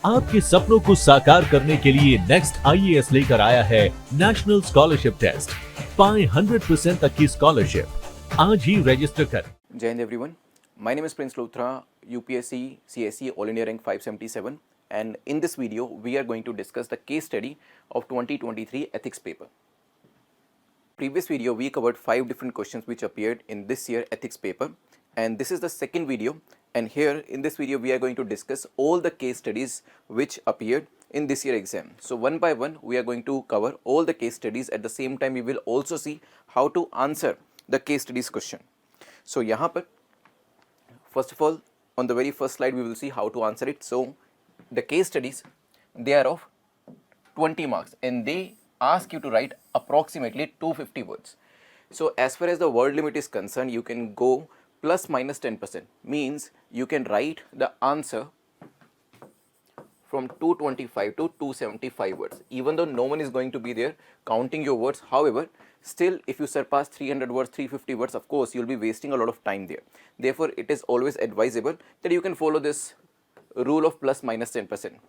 आपके सपनों को साकार करने के लिए नेक्स्ट आईएएस लेकर आया है नेशनल स्कॉलरशिप टेस्ट। पाएं 100% तक की स्कॉलरशिप। आज ही रजिस्टर करें। Jai Hind everyone. My name is Prince Luthra, UPSC CSE All India Rank 577, and in this video we are going to discuss the case study of 2023 ethics paper. Previous video we covered 5 different questions which appeared in this year ethics paper, and this is the second video, and here in this video we are going to discuss all the case studies which appeared in this year exam. So one by one we are going to cover all the case studies. At the same time we will also see how to answer the case studies question. So यहाँ पर first of all on the very first slide we will see how to answer it. So the case studies, they are of 20 marks and they ask you to write approximately 250 words. So as far as the word limit is concerned, you can go plus minus 10%, means you can write the answer from 225 to 275 words, even though no one is going to be there counting your words. However, still if you surpass 300 words, 350 words, of course you'll be wasting a lot of time there. Therefore it is always advisable that you can follow this rule of plus minus 10%.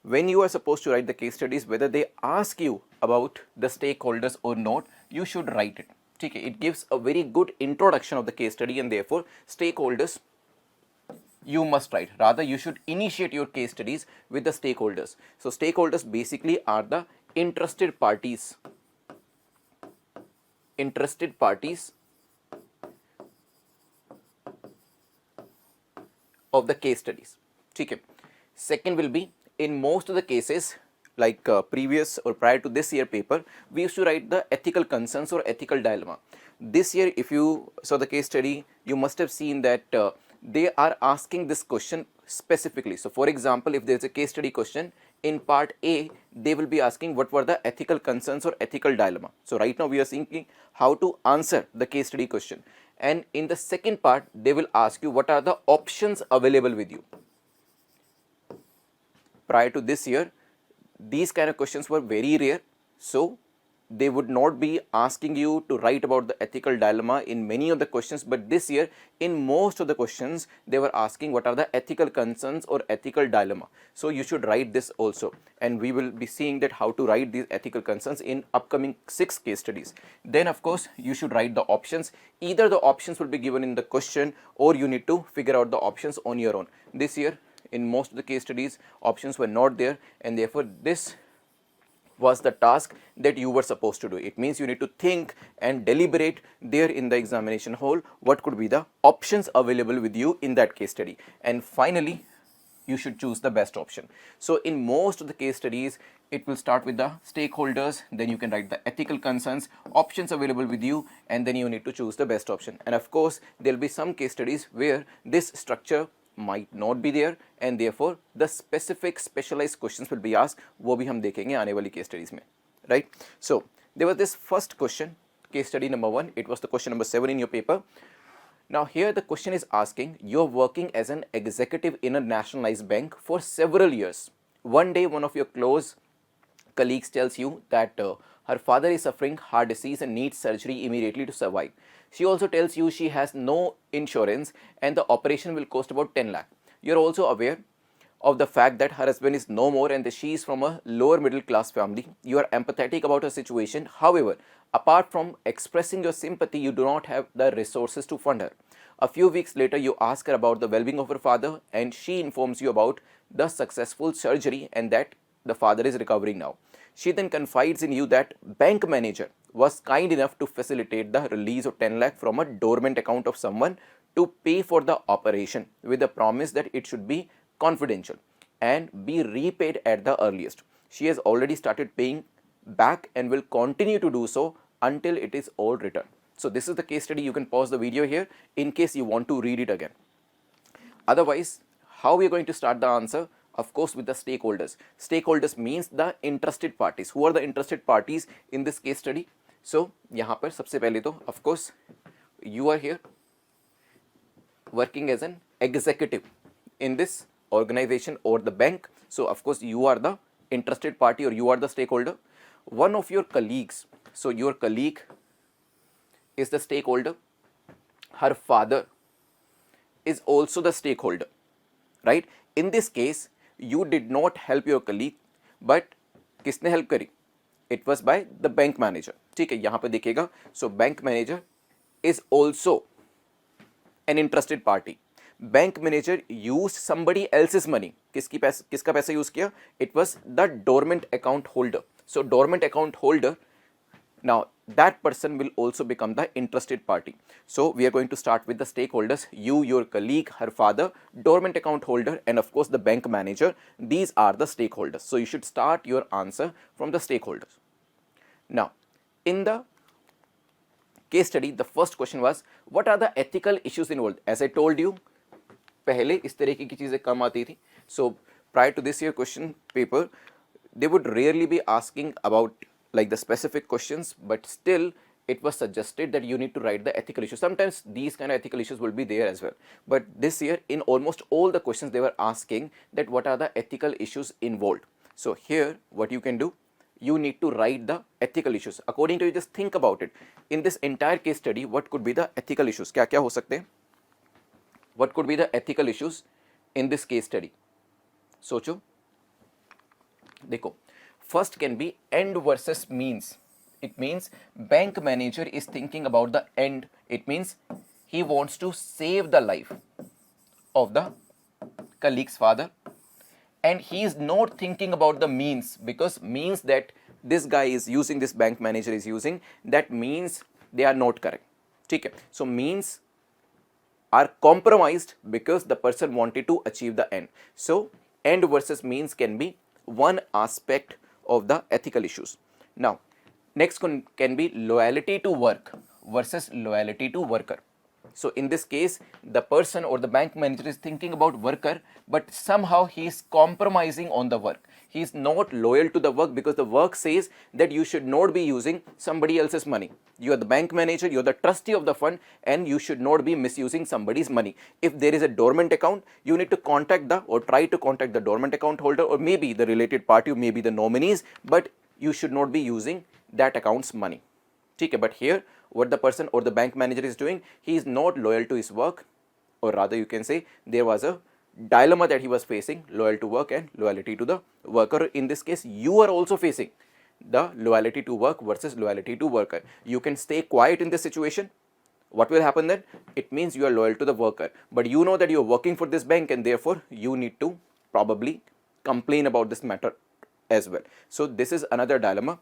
When you are supposed to write the case studies, whether they ask you about the stakeholders or not, you should write it. Okay, it gives a very good introduction of the case study, and therefore stakeholders you must write. Rather, you should initiate your case studies with the stakeholders. So stakeholders basically are the interested parties of the case studies. Okay. Second will be, in most of the cases like previous or prior to this year paper, we used to write the ethical concerns or ethical dilemma. This year if you saw the case study, you must have seen that they are asking this question specifically. So for example, if there is a case study question, in part A they will be asking what were the ethical concerns or ethical dilemma. So right now we are thinking how to answer the case study question, and in the second part they will ask you what are the options available with you. Prior to this year, these kind of questions were very rare, so they would not be asking you to write about the ethical dilemma in many of the questions. But this year, in most of the questions, they were asking what are the ethical concerns or ethical dilemma. So you should write this also, and we will be seeing that how to write these ethical concerns in upcoming 6 case studies. Then of course you should write the options. Either the options will be given in the question or you need to figure out the options on your own. This year in most of the case studies options were not there, and therefore this was the task that you were supposed to do. It means you need to think and deliberate there in the examination hall what could be the options available with you in that case study, and finally you should choose the best option. So in most of the case studies it will start with the stakeholders, then you can write the ethical concerns, options available with you, and then you need to choose the best option. And of course there will be some case studies where this structure might not be there, and therefore the specific specialized questions will be asked. वो भी हम देखेंगे आने वाली case studies में, right? So there was this first question, case study number 1. It was the question number 7 in your paper. Now here the question is asking, you're working as an executive in a nationalized bank for several years. One day one of your close colleagues tells you that her father is suffering heart disease and needs surgery immediately to survive. She also tells you she has no insurance and the operation will cost about 10 lakh. You are also aware of the fact that her husband is no more and that she is from a lower middle class family. You are empathetic about her situation. However, apart from expressing your sympathy, you do not have the resources to fund her. A few weeks later, you ask her about the well-being of her father, and she informs you about the successful surgery and that the father is recovering now. She then confides in you that bank manager was kind enough to facilitate the release of 10 lakh from a dormant account of someone to pay for the operation, with the promise that it should be confidential and be repaid at the earliest. She has already started paying back and will continue to do so until it is all returned. So this is the case study. You can pause the video here in case you want to read it again. Otherwise, how we are going to start the answer? Of course with the stakeholders. Stakeholders means the interested parties. Who are the interested parties in this case study? So यहाँ पर सबसे पहले तो of course you are here working as an executive in this organization or the bank. So of course you are the interested party or you are the stakeholder. One of your colleagues, so your colleague is the stakeholder. Her father is also the stakeholder, right? In this case, you did not help your colleague, but किसने help करी? It was by the bank manager. ठीक है, यहाँ पे देखिएगा. So bank manager is also an interested party. Bank manager used somebody else's money. किसका पैसा use किया? It was the dormant account holder. So dormant account holder, now that person will also become the interested party. So we are going to start with the stakeholders: you, your colleague, her father, dormant account holder, and of course the bank manager. These are the stakeholders. So you should start your answer from the stakeholders. Now in the case study, the first question was, what are the ethical issues involved? As I told you, पहले इस तरीके की चीजें कम आती थी. So prior to this year question paper, they would rarely be asking about like the specific questions, but still it was suggested that you need to write the ethical issues. Sometimes these kind of ethical issues will be there as well, but this year in almost all the questions they were asking that what are the ethical issues involved. So here what you can do, you need to write the ethical issues according to you. Just think about it. In this entire case study, what could be the ethical issues? क्या क्या हो सकते हैं? What could be the ethical issues in this case study? सोचो. देखो, first can be end versus means. It means bank manager is thinking about the end. It means he wants to save the life of the colleague's father, and he is not thinking about the means, because means that this guy is using, this bank manager is using, that means they are not correct. ठीक है? So means are compromised because the person wanted to achieve the end. So end versus means can be one aspect of the ethical issues. Now next one can be loyalty to work versus loyalty to worker. So in this case, the person or the bank manager is thinking about worker, but somehow he is compromising on the work. He is not loyal to the work because the work says that you should not be using somebody else's money. You are the bank manager, you are the trustee of the fund, and you should not be misusing somebody's money. If there is a dormant account, you need to contact the, or try to contact the dormant account holder, or maybe the related party, or maybe the nominees, but you should not be using that account's money. Okay, but here what the person or the bank manager is doing, he is not loyal to his work, or rather you can say there was a dilemma that he was facing, loyal to work and loyalty to the worker. In this case, you are also facing the loyalty to work versus loyalty to worker. You can stay quiet in this situation. What will happen then? It means you are loyal to the worker, but you know that you are working for this bank, and therefore you need to probably complain about this matter as well. So this is another dilemma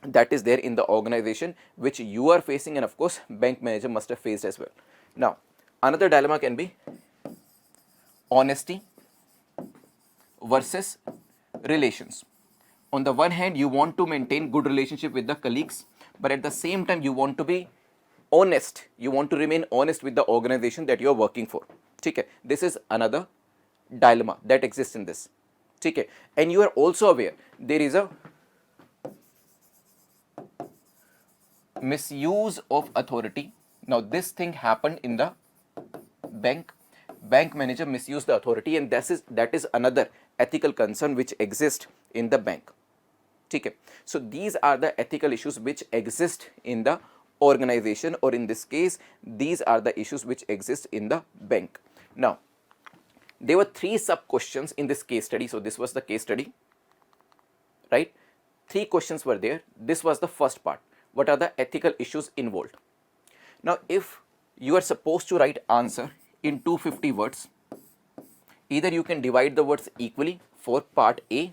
that is there in the organization which you are facing, and of course bank manager must have faced as well. Now another dilemma can be honesty versus relations. On the one hand, you want to maintain good relationship with the colleagues, but at the same time you want to be honest, you want to remain honest with the organization that you are working for. Okay, this is another dilemma that exists in this. Okay, and you are also aware there is a misuse of authority. Now this thing happened in the bank manager misused the authority, and that is another ethical concern which exists in the bank. Okay, so these are the ethical issues which exist in the organization, or in this case these are the issues which exist in the bank. Now there were 3 sub questions in this case study. So this was the case study, right? 3 questions were there. This was the first part. What are the ethical issues involved? Now if you are supposed to write answer in 250 words, either you can divide the words equally for part A,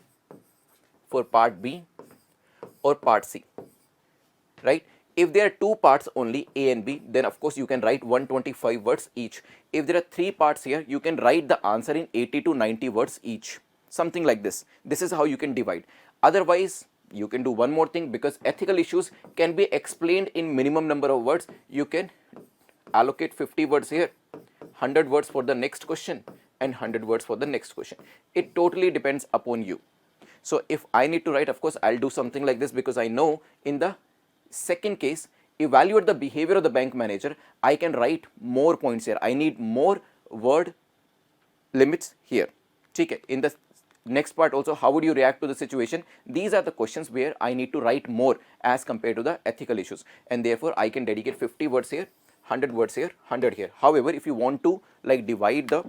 for part B, or part C, right? If there are 2 parts only, A and B, then of course you can write 125 words each. If there are 3 parts here, you can write the answer in 80 to 90 words each, something like this. This is how you can divide. Otherwise you can do one more thing, because ethical issues can be explained in minimum number of words. You can allocate 50 words here, 100 words for the next question, and 100 words for the next question. It totally depends upon you. So if I need to write, of course I'll do something like this, because I know in the second case, evaluate the behavior of the bank manager, I can write more points here. I need more word limits here. Okay, in the next part also, how would you react to the situation? These are the questions where I need to write more as compared to the ethical issues, and therefore I can dedicate 50 words here, 100 words here, 100 here. However, if you want to like divide the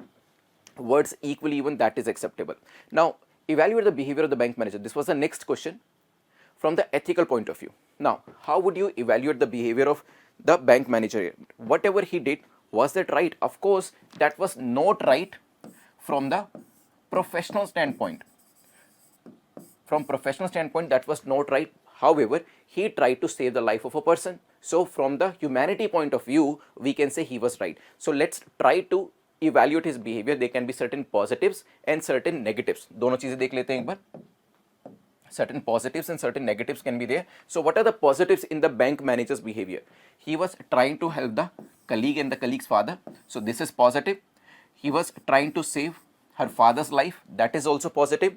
words equally even, that is acceptable. Now, evaluate the behavior of the bank manager. This was the next question from the ethical point of view. Now, how would you evaluate the behavior of the bank manager? Whatever he did, was that right? Of course, that was not right from the professional standpoint. From professional standpoint, that was not right. However, he tried to save the life of a person. So from the humanity point of view, we can say he was right. So let's try to evaluate his behavior. There can be certain positives and certain negatives. दोनों चीजें देख लेते हैं एक बार. Certain positives and certain negatives can be there. So what are the positives in the bank manager's behavior? He was trying to help the colleague and the colleague's father. So this is positive. He was trying to save her father's life. That is also positive.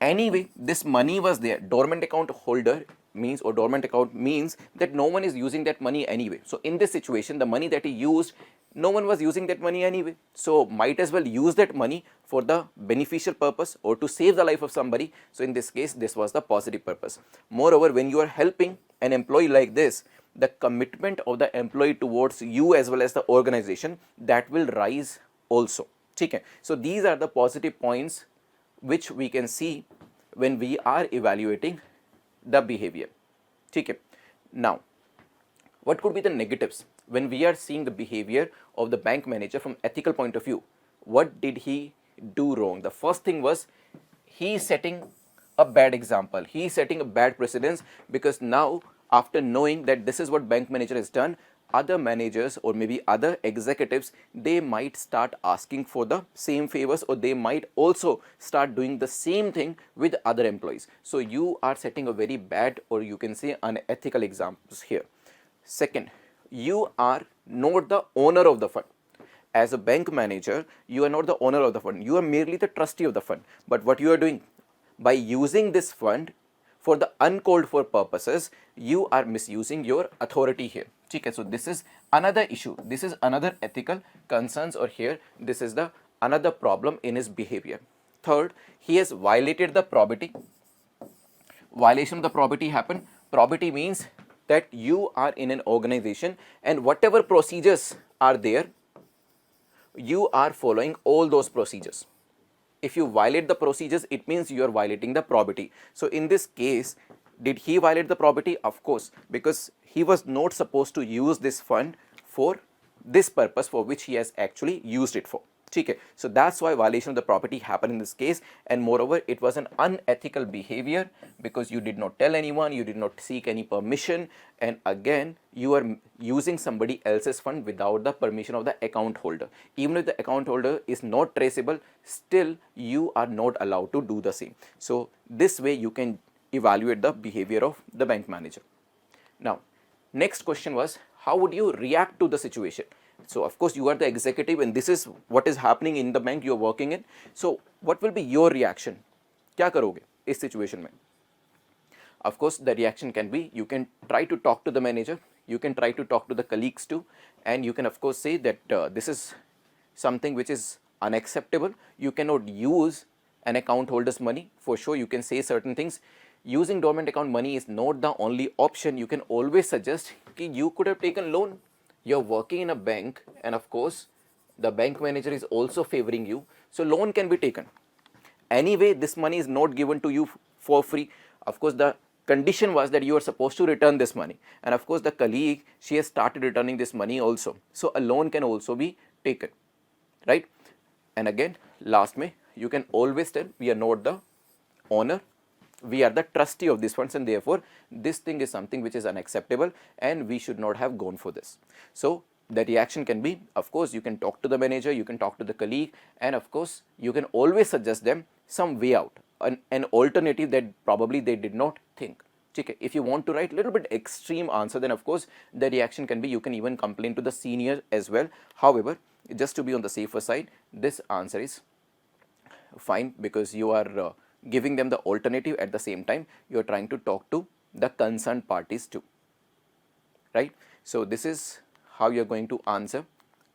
Anyway, this money was there. Dormant account holder means, or dormant account means that no one is using that money anyway. So in this situation, the money that he used, no one was using that money anyway. So might as well use that money for the beneficial purpose or to save the life of somebody. So in this case, this was the positive purpose. Moreover, when you are helping an employee like this, the commitment of the employee towards you as well as the organization, that will rise also. Okay. So these are the positive points which we can see when we are evaluating the behavior. Okay. Now, what could be the negatives when we are seeing the behavior of the bank manager from ethical point of view? What did he do wrong? The first thing was, he is setting a bad example. He is setting a bad precedence, because now after knowing that this is what bank manager has done, other managers or maybe other executives, they might start asking for the same favors, or they might also start doing the same thing with other employees. So you are setting a very bad, or you can say unethical examples here. Second, you are not the owner of the fund. As a bank manager, you are not the owner of the fund. You are merely the trustee of the fund. But what you are doing, by using this fund for the uncalled for purposes, you are misusing your authority here. Okay, so this is another issue. This is another ethical concerns, or here this is the another problem in his behavior. Third, he has violated the probity. Violation of the probity happened. Probity means that you are in an organization and whatever procedures are there, you are following all those procedures. If you violate the procedures, it means you are violating the probity. So in this case, did he violate the probity? Of course, because he was not supposed to use this fund for this purpose for which he has actually used it for. Okay. So that's why violation of the property happened in this case, and moreover, it was an unethical behavior because you did not tell anyone, you did not seek any permission, and again, you are using somebody else's fund without the permission of the account holder. Even if the account holder is not traceable, still you are not allowed to do the same. So this way you can evaluate the behavior of the bank manager. Now, next question was, how would you react to the situation? So of course you are the executive and this is what is happening in the bank you are working in. So what will be your reaction? क्या करोगे इस situation में? Of course the reaction can be, you can try to talk to the manager, you can try to talk to the colleagues too, and you can of course say that this is something which is unacceptable. You cannot use an account holder's money. For sure you can say certain things. Using dormant account money is not the only option. You can always suggest that you could have taken loan. You're working in a bank and of course the bank manager is also favoring you, so loan can be taken. Anyway, this money is not given to you for free. Of course the condition was that you are supposed to return this money, and of course the colleague, she has started returning this money also, so a loan can also be taken, right? And again, last May, you can always tell we are not the owner, we are the trustee of these funds, and therefore this thing is something which is unacceptable and we should not have gone for this. So the reaction can be, of course you can talk to the manager, you can talk to the colleague, and of course you can always suggest them some way out, an alternative that probably they did not think. Okay. If you want to write a little bit extreme answer, then of course the reaction can be, you can even complain to the senior as well. However, just to be on the safer side, this answer is fine because you are giving them the alternative. At the same time, you are trying to talk to the concerned parties too, right? So this is how you are going to answer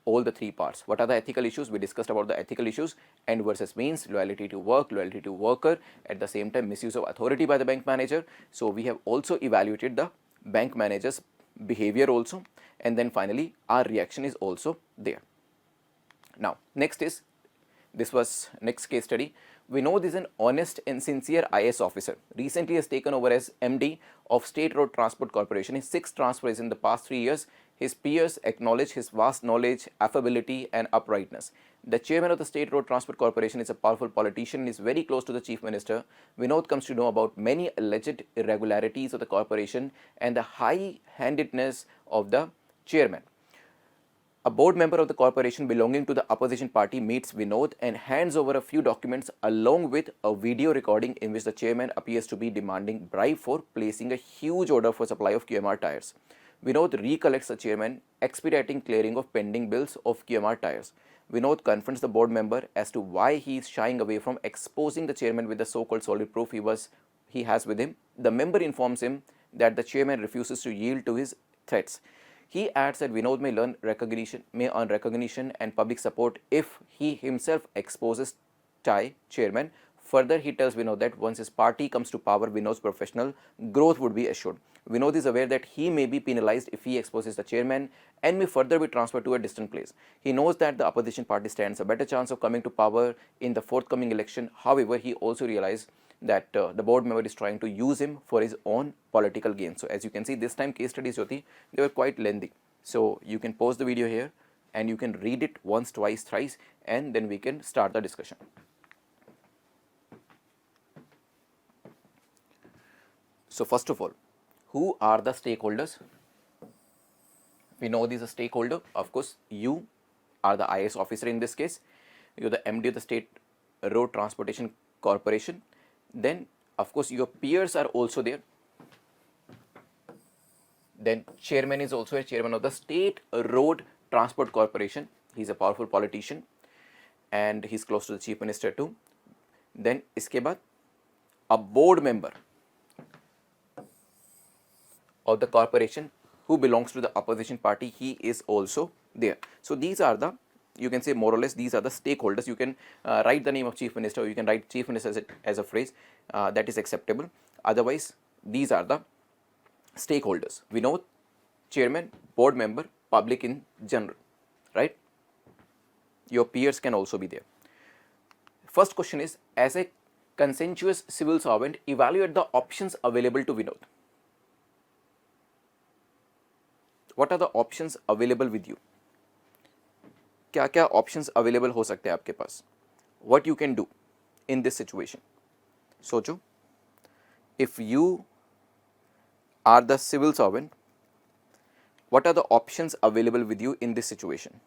all the three parts. What are the ethical issues? We discussed about the ethical issues, end versus means, loyalty to work, loyalty to worker, at the same time misuse of authority by the bank manager. So we have also evaluated the bank manager's behavior also, and then finally our reaction is also there. Now next is This was next case study. Vinod is an honest and sincere IAS officer. Recently has taken over as MD of State Road Transport Corporation. His 6 transfers in the past 3 years. His peers acknowledge his vast knowledge, affability and uprightness. The chairman of the State Road Transport Corporation is a powerful politician and is very close to the Chief Minister. Vinod comes to know about many alleged irregularities of the corporation and the high-handedness of the chairman. A board member of the corporation belonging to the opposition party meets Vinod and hands over a few documents along with a video recording in which the chairman appears to be demanding bribe for placing a huge order for supply of QMR tires. Vinod recollects the chairman expediting clearing of pending bills of QMR tires. Vinod confronts the board member as to why he is shying away from exposing the chairman with the so-called solid proof he has with him. The member informs him that the chairman refuses to yield to his threats. He adds that Vinod may earn recognition and public support if he himself exposes TIE chairman. Further, he tells Vinod that once his party comes to power, Vinod's professional growth would be assured. Vinod is aware that he may be penalized if he exposes the chairman and may further be transferred to a distant place. He knows that the opposition party stands a better chance of coming to power in the forthcoming election. However, he also realizes that the board member is trying to use him for his own political gain. So as you can see, this time case studies, Jyoti, they were quite lengthy. So you can pause the video here and you can read it once, twice, thrice, and then we can start the discussion. So first of all, who are the stakeholders? We know these are stakeholder. Of course, you are the IAS officer in this case. You're the MD of the State Road Transportation Corporation. Then, of course, your peers are also there. Then, chairman is also a chairman of the State Road Transport Corporation. He's a powerful politician and he's close to the Chief Minister too. Then, iske baad, a board member of the corporation who belongs to the opposition party, he is also there. So, these are the, you can say more or less, these are the stakeholders. You can write the name of Chief Minister, or you can write Chief Minister as a phrase, that is acceptable. Otherwise, these are the stakeholders. We know chairman, board member, public in general, right? Your peers can also be there. First question is, as a conscientious civil servant, evaluate the options available to Vinod. What are the options available with you? क्या क्या options available हो सकते हैं आपके पास? What you can do in this situation? सोचो, if you are the civil servant, what are the options available with you in this situation?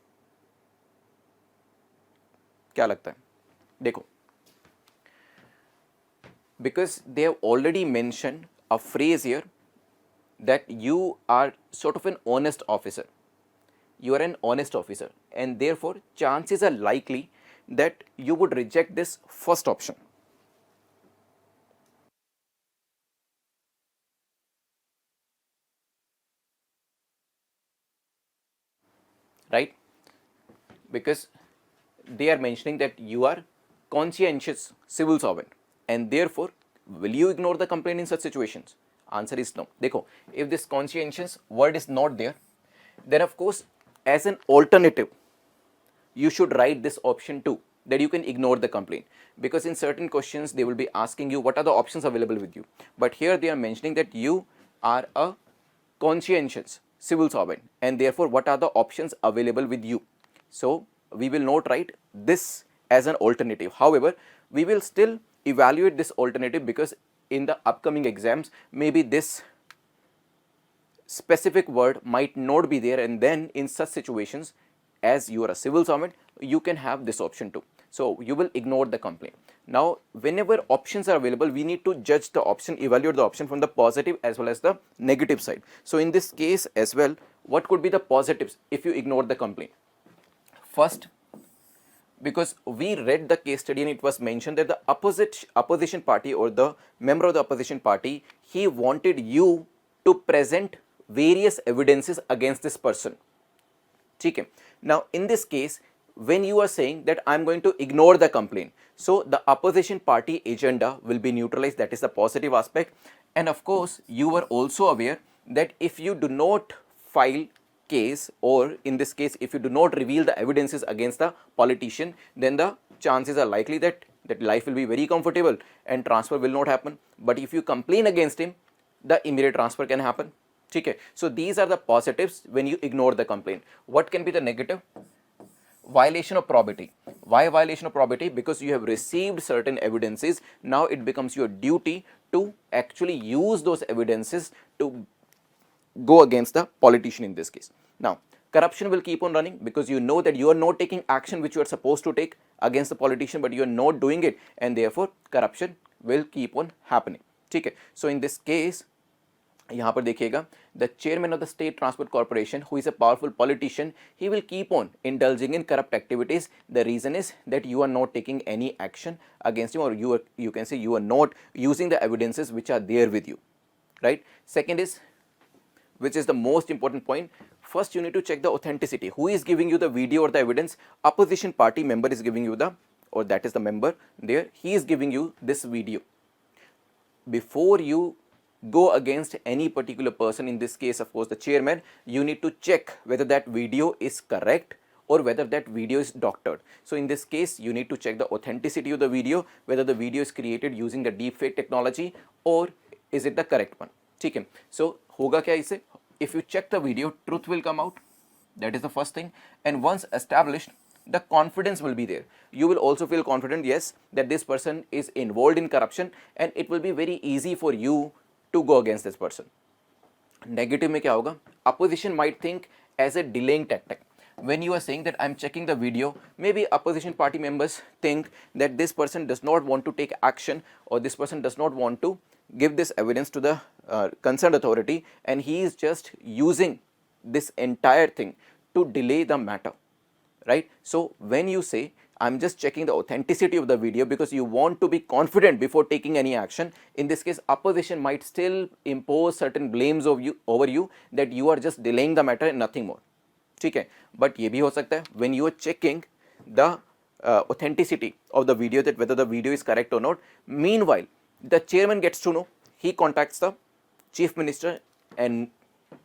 क्या लगता है? देखो, because they have already mentioned a phrase here that you are sort of an honest officer. You are an honest officer and therefore chances are likely that you would reject this first option. Right? Because they are mentioning that you are conscientious civil servant and therefore will you ignore the complaint in such situations? Answer is no. Dekho, if this conscientious word is not there, then of course as an alternative, you should write this option 2, that you can ignore the complaint. Because in certain questions, they will be asking you what are the options available with you. But here they are mentioning that you are a conscientious civil servant and therefore what are the options available with you. So we will not write this as an alternative. However, we will still evaluate this alternative because in the upcoming exams, maybe this specific word might not be there, and then in such situations, as you are a civil servant, you can have this option too. So you will ignore the complaint. Now, whenever options are available, we need to judge the option, evaluate the option from the positive as well as the negative side. So in this case as well, what could be the positives if you ignore the complaint? First, because we read the case study and it was mentioned that the opposition party or the member of the opposition party, he wanted you to present various evidences against this person. Okay. Now, in this case, when you are saying that I am going to ignore the complaint, so the opposition party agenda will be neutralized. That is the positive aspect. And of course, you were also aware that if you do not file case, or in this case, if you do not reveal the evidences against the politician, then the chances are likely that life will be very comfortable and transfer will not happen. But if you complain against him, the immediate transfer can happen. Okay, so these are the positives when you ignore the complaint. What can be the negative? Violation of probity. Why violation of probity? Because you have received certain evidences. Now it becomes your duty to actually use those evidences to go against the politician in this case. Now, corruption will keep on running because you know that you are not taking action which you are supposed to take against the politician, but you are not doing it, and therefore corruption will keep on happening. ठीक है, so in this case यहाँ पर देखिएगा, the chairman of the state transport corporation, who is a powerful politician, he will keep on indulging in corrupt activities. The reason is that you are not taking any action against him, or you can say you are not using the evidences which are there with you, right? Second is, which is the most important point, first you need to check the authenticity. Who is giving you the video or the evidence? Opposition party member is giving you the, or that is the member there, he is giving you this video. Before you go against any particular person, in this case of course the chairman, you need to check whether that video is correct or whether that video is doctored. So in this case you need to check the authenticity of the video, whether the video is created using the deepfake technology or is it the correct one. ठीक है, so होगा क्या इससे? If you check the video, truth will come out. That is the first thing. And once established, the confidence will be there. You will also feel confident, yes, that this person is involved in corruption, and it will be very easy for you to go against this person. Negative में क्या होगा? Opposition might think as a delaying tactic. When you are saying that I'm checking the video, maybe opposition party members think that this person does not want to take action, or this person does not want to give this evidence to the concerned authority, and he is just using this entire thing to delay the matter, right? So when you say I'm just checking the authenticity of the video because you want to be confident before taking any action, in this case opposition might still impose certain blames over you that you are just delaying the matter and nothing more. ठीक है, but ये भी हो सकता है when you are checking the authenticity of the video, that whether the video is correct or not. Meanwhile, the chairman gets to know, he contacts the chief minister, and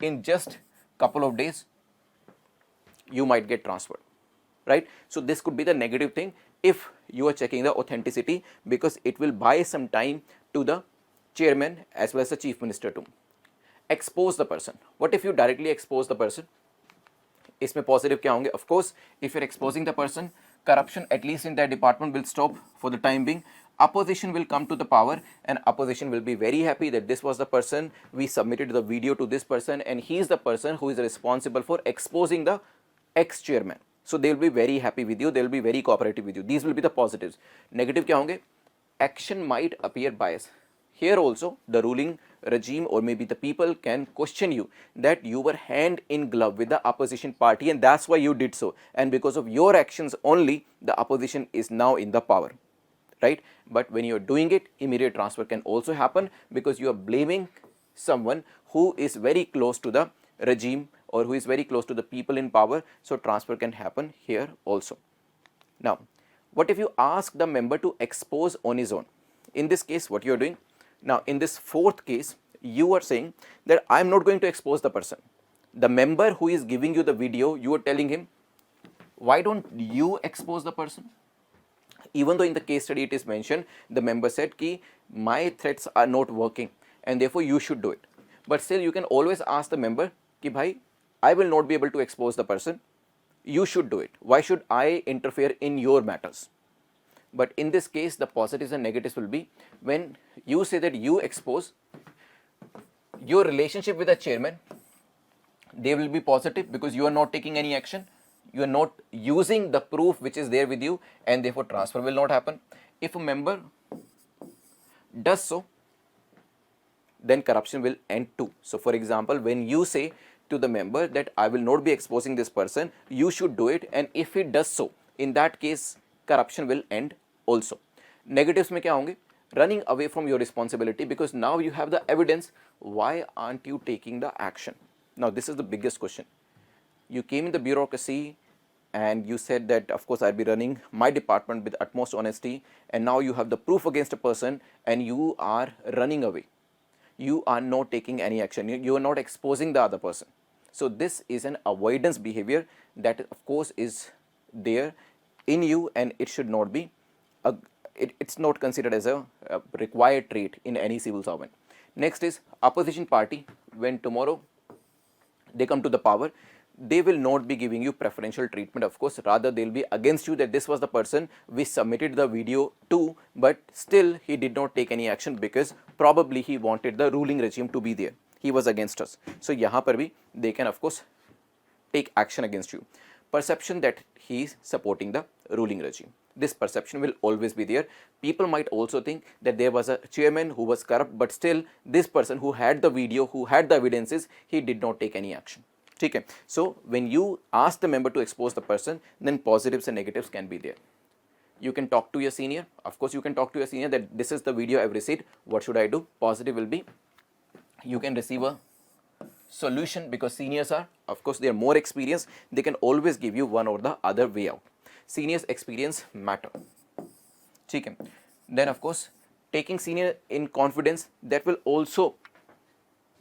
in just couple of days you might get transferred, right? So this could be the negative thing if you are checking the authenticity, because it will buy some time to the chairman as well as the chief minister too. Expose the person. What if you directly expose the person? इसमें positive क्या होंगे? Of course, if you're exposing the person, corruption at least in that department will stop for the time being. Opposition will come to the power, and opposition will be very happy that this was the person, we submitted the video to this person, and he is the person who is responsible for exposing the ex-chairman. So they will be very happy with you, they will be very cooperative with you. These will be the positives. Negative क्या होंगे? Action might appear biased. Here also the ruling regime or maybe the people can question you that you were hand in glove with the opposition party, and that's why you did so, and because of your actions only the opposition is now in the power, right? But when you're doing it, immediate transfer can also happen because you are blaming someone who is very close to the regime or who is very close to the people in power, so transfer can happen here also. Now, what if you ask the member to expose on his own? In this case, what you are doing? Now, in this fourth case, you are saying that I am not going to expose the person. The member who is giving you the video, you are telling him, why don't you expose the person? Even though in the case study it is mentioned, the member said ki my threats are not working and therefore you should do it. But still you can always ask the member ki bhai, I will not be able to expose the person. You should do it. Why should I interfere in your matters? But in this case, the positives and negatives will be when you say that you expose your relationship with the chairman, they will be positive because you are not taking any action. You are not using the proof which is there with you, and therefore transfer will not happen. If a member does so, then corruption will end too. So for example, when you say to the member that I will not be exposing this person, you should do it, and if he does so, in that case corruption will end also. Negatives में क्या होंगे? Running away from your responsibility because now you have the evidence. Why aren't you taking the action? Now this is the biggest question. You came in the bureaucracy and you said that of course I'll be running my department with utmost honesty, and now you have the proof against a person and you are running away. You are not taking any action. You are not exposing the other person. So this is an avoidance behavior that of course is there in you, and it should not be it's not considered as a required trait in any civil servant. Next is opposition party. When tomorrow they come to the power, they will not be giving you preferential treatment, of course, rather they'll be against you, that this was the person we submitted the video to, but still he did not take any action because probably he wanted the ruling regime to be there, he was against us. So yahan par bhi they can of course take action against you. Perception that he is supporting the ruling regime, this perception will always be there. People might also think that there was a chairman who was corrupt, but still this person who had the video, who had the evidences, he did not take any action. Okay. So when you ask the member to expose the person, then positives and negatives can be there. You can talk to your senior, of course you can talk to your senior that this is the video I've received, what should I do? Positive will be you can receive a solution, because seniors are, of course, they are more experienced, they can always give you one or the other way out. Seniors experience matter. Okay. Then of course taking senior in confidence, that will also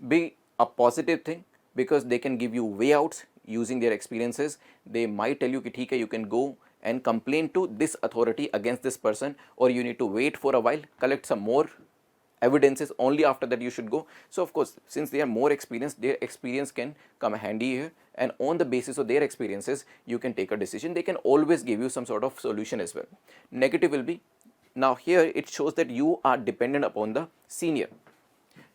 be a positive thing, because they can give you way outs using their experiences. They might tell you ki theek hai, you can go and complain to this authority against this person, or you need to wait for a while, collect some more evidences, only after that you should go. So of course, since they are more experienced, their experience can come handy here, and on the basis of their experiences you can take a decision. They can always give you some sort of solution as well. Negative will be, now here it shows that you are dependent upon the senior.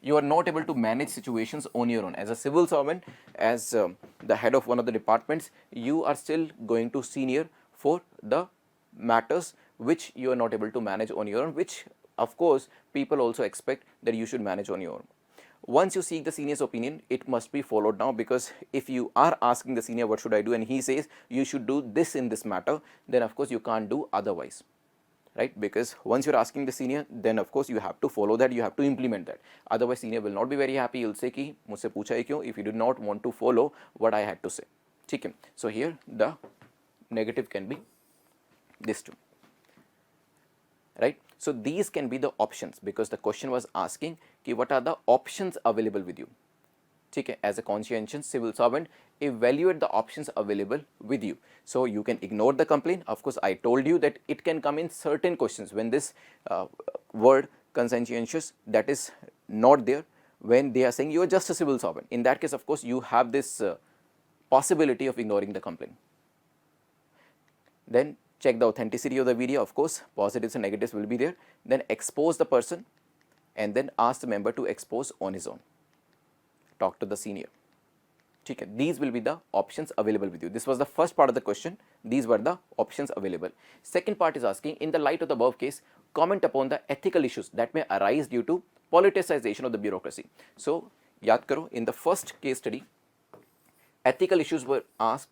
You are not able to manage situations on your own. As a civil servant, as the head of one of the departments, you are still going to senior for the matters which you are not able to manage on your own, which of course people also expect that you should manage on your own. Once you seek the senior's opinion, it must be followed now, because if you are asking the senior what should I do, and he says you should do this in this matter, then of course you can't do otherwise, right? Because once you're asking the senior, then of course you have to follow that, you have to implement that. Otherwise senior will not be very happy, he'll say ki mujhse pucha hai kyun, if you do not want to follow what I had to say. Okay. So here the negative can be this too, right? So these can be the options, because the question was asking ki what are the options available with you. Okay. As a conscientious civil servant, evaluate the options available with you. So you can ignore the complaint. Of course, I told you that it can come in certain questions when this word conscientious, that is not there, when they are saying you are just a civil servant. In that case, of course, you have this possibility of ignoring the complaint. Then check the authenticity of the video. Of course, positives and negatives will be there. Then expose the person, and then ask the member to expose on his own. Talk to the senior. Okay. These will be the options available with you. This was the first part of the question. These were the options available. Second part is asking, in the light of the above case, comment upon the ethical issues that may arise due to politicization of the bureaucracy. So, yaad karo, in the first case study, ethical issues were asked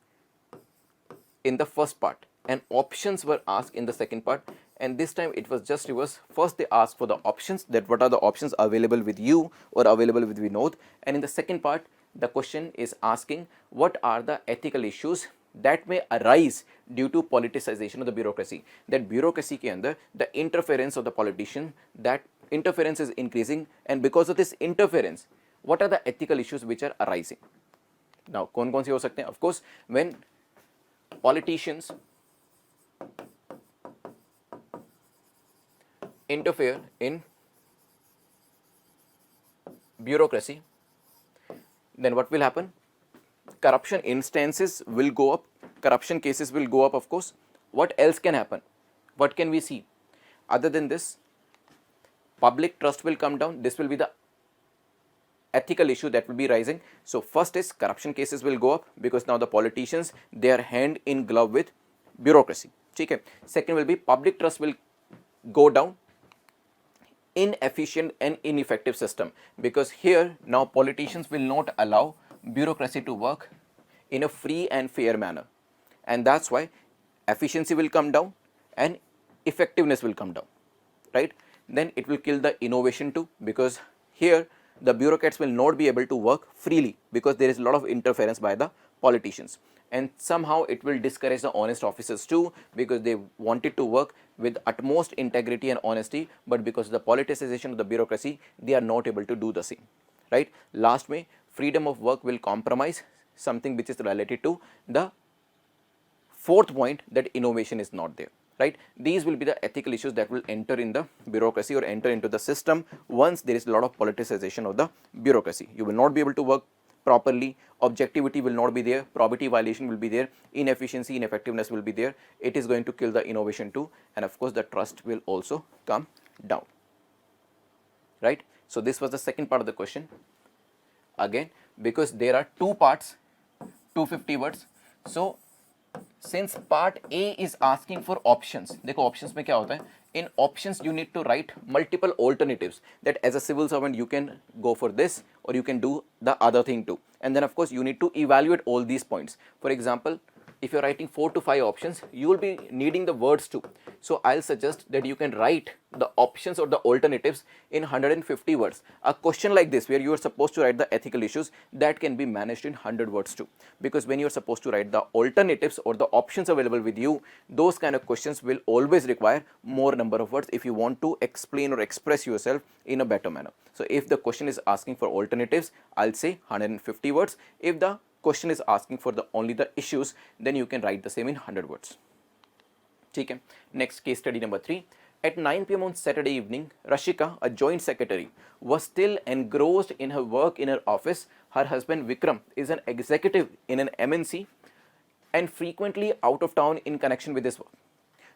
in the first part, and options were asked in the second part, and this time it was just reverse. First they asked for the options, that what are the options available with you or available with Vinod, and in the second part the question is asking what are the ethical issues that may arise due to politicization of the bureaucracy. That bureaucracy ke andar the interference of the politician, that interference is increasing, and because of this interference, what are the ethical issues which are arising. Now kaun se ho sakte hain? Of course, when politicians interfere in bureaucracy, then what will happen? Corruption instances will go up, corruption cases will go up, of course. What else can happen? What can we see? Other than this, public trust will come down. This will be the ethical issue that will be rising. So first is corruption cases will go up, because now the politicians, they are hand in glove with bureaucracy. Okay. Second will be public trust will go down, inefficient and ineffective system, because here now politicians will not allow bureaucracy to work in a free and fair manner, and that's why efficiency will come down and effectiveness will come down, right? Then it will kill the innovation too, because here the bureaucrats will not be able to work freely, because there is a lot of interference by the politicians, and somehow it will discourage the honest officers too, because they wanted to work with utmost integrity and honesty, but because of the politicization of the bureaucracy, they are not able to do the same, right? Last May, freedom of work will compromise, something which is related to the Fourth point, that innovation is not there, right? These will be the ethical issues that will enter in the bureaucracy or enter into the system once there is a lot of politicization of the bureaucracy. You will not be able to work properly, objectivity will not be there, probity violation will be there, inefficiency, ineffectiveness will be there. It is going to kill the innovation too, and of course the trust will also come down, right? So this was the second part of the question. Again, because there are two parts, 250 words, so since part A is asking for options, देखो options में क्या होता है? In options you need to write multiple alternatives, that as a civil servant you can go for this or you can do the other thing too, and then of course you need to evaluate all these points. For example, if you're writing 4 to 5 options, you will be needing the words too. So I'll suggest that you can write the options or the alternatives in 150 words. A question like this, where you are supposed to write the ethical issues, that can be managed in 100 words too. Because when you're supposed to write the alternatives or the options available with you, those kind of questions will always require more number of words if you want to explain or express yourself in a better manner. So if the question is asking for alternatives, I'll say 150 words. If the question is asking for the only the issues, then you can write the same in 100 words. Okay. Next case study number 3. At 9 p.m. on Saturday evening, Rashika, a joint secretary, was still engrossed in her work in her office. Her husband Vikram is an executive in an MNC and frequently out of town in connection with this work.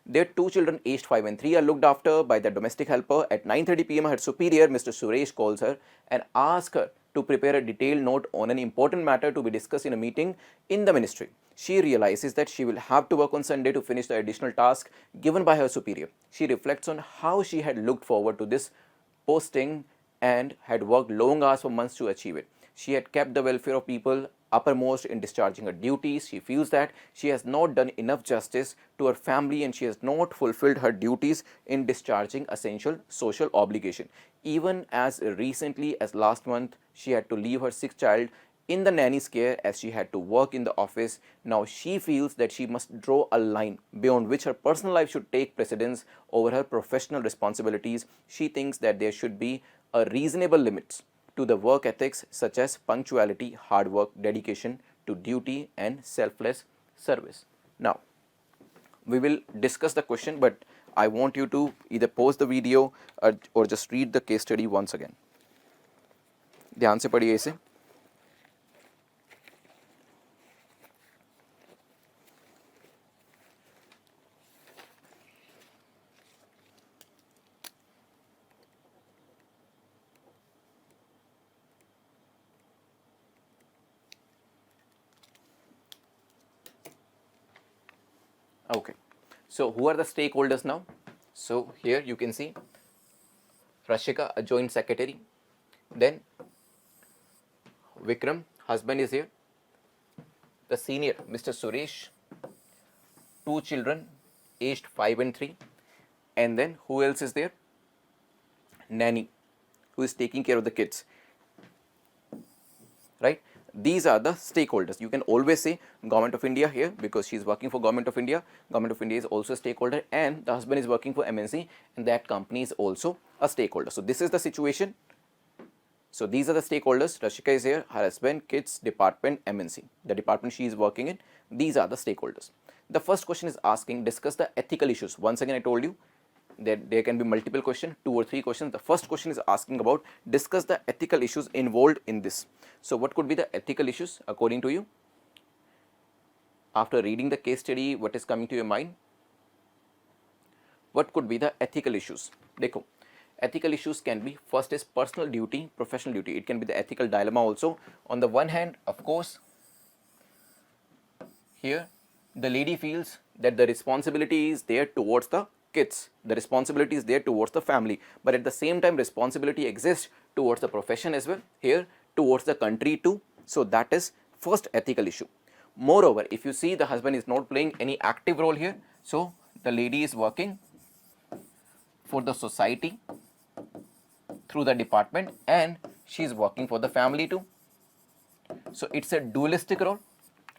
Their 2 children aged 5 and 3 are looked after by their domestic helper. At 9:30 p.m. her superior, Mr. Suresh, calls her and asks her to prepare a detailed note on an important matter to be discussed in a meeting in the ministry. She realizes that she will have to work on Sunday to finish the additional task given by her superior. She reflects on how she had looked forward to this posting and had worked long hours for months to achieve it. She had kept the welfare of people uppermost in discharging her duties. She feels that she has not done enough justice to her family and she has not fulfilled her duties in discharging essential social obligation. Even as recently as last month, she had to leave her sick child in the nanny's care as she had to work in the office. Now she feels that she must draw a line beyond which her personal life should take precedence over her professional responsibilities. She thinks that there should be a reasonable limits to the work ethics such as punctuality, hard work, dedication to duty and selfless service. Now, we will discuss the question, but I want you to either pause the video or just read the case study once again. ध्यान से पढ़िए इसे. Okay, so who are the stakeholders now? So here you can see Rashika, a joint secretary, then Vikram, husband is here, the senior Mr. Suresh, 2 children aged 5 and 3, and then who else is there? Nanny, who is taking care of the kids, right? These are the stakeholders. You can always say Government of India here because she is working for Government of India. Government of India is also a stakeholder and the husband is working for MNC and that company is also a stakeholder. So this is the situation. So these are the stakeholders. Rashika is here, her husband, kids, department, MNC. The department she is working in, these are the stakeholders. The first question is asking, discuss the ethical issues. Once again I told you that there can be multiple questions, 2 or 3 questions. The first question is asking about discuss the ethical issues involved in this. So what could be the ethical issues according to you? After reading the case study, what is coming to your mind? What could be the ethical issues? Dekho, ethical issues can be, first is personal duty, professional duty. It can be the ethical dilemma also. On the one hand, of course, here the lady feels that the responsibility is there towards the kids, the responsibility is there towards the family, but at the same time responsibility exists towards the profession as well, here towards the country too. So that is first ethical issue. Moreover, if you see the husband is not playing any active role here, so the lady is working for the society through the department and she is working for the family too. So it's a dualistic role,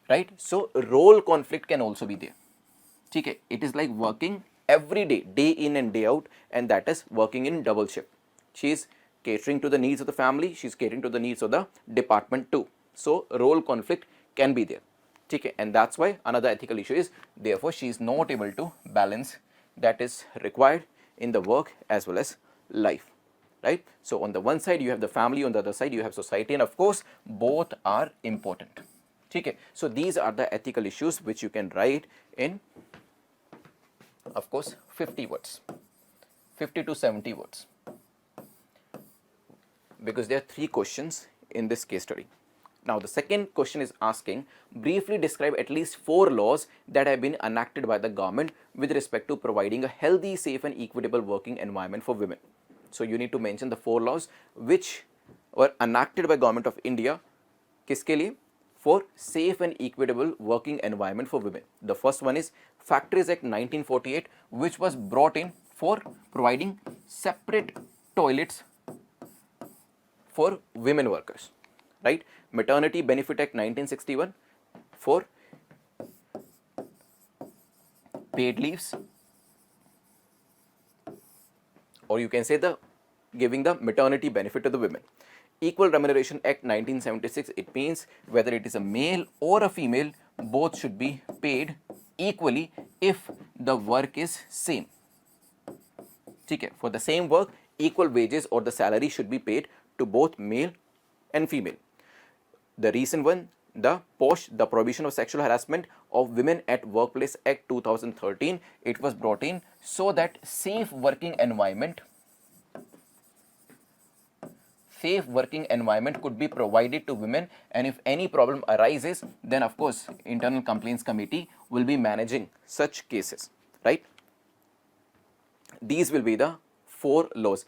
right? So role conflict can also be there. Okay, it is like working every day, day in and day out, and that is working in double shift. She is catering to the needs of the family, she is catering to the needs of the department too. So role conflict can be there. ठीक है, and that's why another ethical issue is therefore she is not able to balance that is required in the work as well as life, right? So on the one side you have the family, on the other side you have society, and of course both are important. ठीक है, so these are the ethical issues which you can write in, of course, 50 words, 50 to 70 words, because there are 3 questions in this case study. Now the second question is asking, briefly describe at least 4 laws that have been enacted by the government with respect to providing a healthy, safe and equitable working environment for women. So you need to mention the 4 laws which were enacted by government of India. किसके लिए? For safe and equitable working environment for women. The first one is Factories Act 1948, which was brought in for providing separate toilets for women workers, right? Maternity Benefit Act 1961 for paid leaves, or you can say the giving the maternity benefit to the women. Equal Remuneration Act 1976, it means whether it is a male or a female, both should be paid equally if the work is same. ठीक है, for the same work, equal wages or the salary should be paid to both male and female. The recent one, the POSH, the Prohibition of Sexual Harassment of Women at Workplace Act 2013, it was brought in so that safe working environment could be provided to women, and if any problem arises, then of course internal complaints committee will be managing such cases, right? These will be the 4 laws.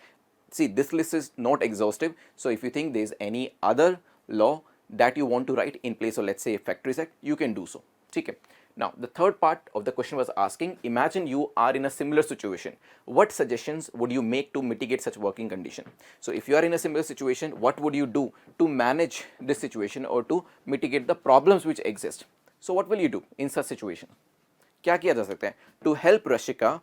See, this list is not exhaustive, so if you think there is any other law that you want to write in place of, let's say, Factories Act, you can do so. Okay. Now the third part of the question was asking, imagine you are in a similar situation, what suggestions would you make to mitigate such working condition? So if you are in a similar situation, what would you do to manage this situation or to mitigate the problems which exist? So what will you do in such situation? क्या किया जा सकता है to help Rashika,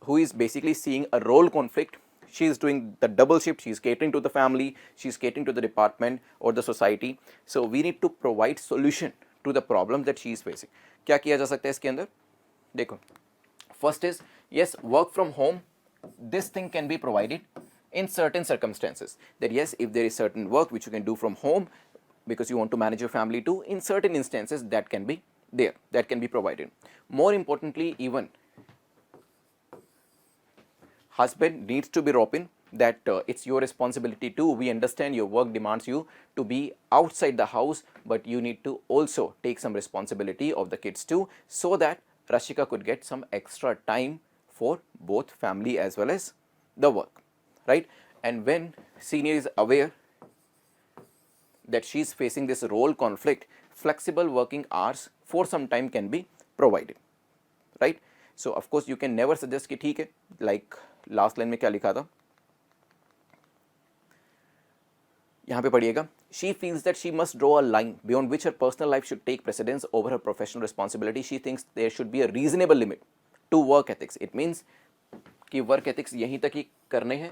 who is basically seeing a role conflict? She is doing the double shift, she is catering to the family, she is catering to the department or the society. So we need to provide solution to the problem that she is facing. क्या किया जा सकता है इसके अंदर? देखो, first is, yes, work from home, this thing can be provided in certain circumstances. That yes, if there is certain work which you can do from home because you want to manage your family too, in certain instances that can be there, that can be provided. More importantly, even husband needs to be roped in, that it's your responsibility too. We understand your work demands you to be outside the house, but you need to also take some responsibility of the kids too, so that Rashika could get some extra time for both family as well as the work, right? And when senior is aware that she is facing this role conflict, flexible working hours for some time can be provided, right? So of course you can never suggest कि ठीक है, like last line में क्या लिखा था, यहाँ पे पढ़िएगा, she feels that she must draw a line beyond which her personal life should take precedence over her professional responsibility. She thinks there should be a reasonable limit to work ethics. It means कि work ethics यहीं तक ही करने हैं.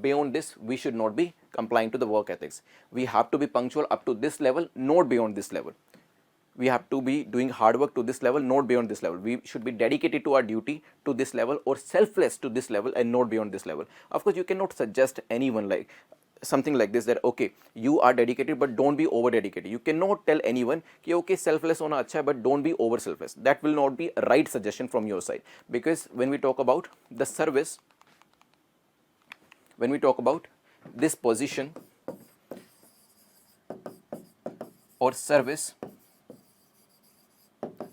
Beyond this, we should not be complying to the work ethics. We have to be punctual up to this level, not beyond this level. We have to be doing hard work to this level, not beyond this level. We should be dedicated to our duty to this level, or selfless to this level and not beyond this level. Of course, you cannot suggest anyone like something like this, that okay, you are dedicated but don't be over dedicated. You cannot tell anyone कि okay, selfless होना अच्छा है but don't be over selfless. That will not be a right suggestion from your side, because when we talk about the service, when we talk about this position or service,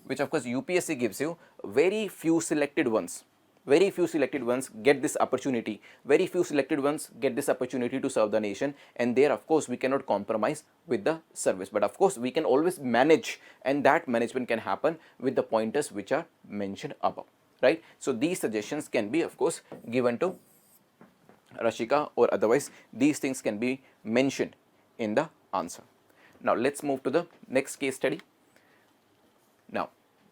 which of course UPSC gives you, very few selected ones get this opportunity, very few selected ones get this opportunity to serve the nation, and there of course we cannot compromise with the service, but of course we can always manage, and that management can happen with the pointers which are mentioned above, right? So these suggestions can be of course given to Rashika, or otherwise these things can be mentioned in the answer. Now let's move to the next case study. Now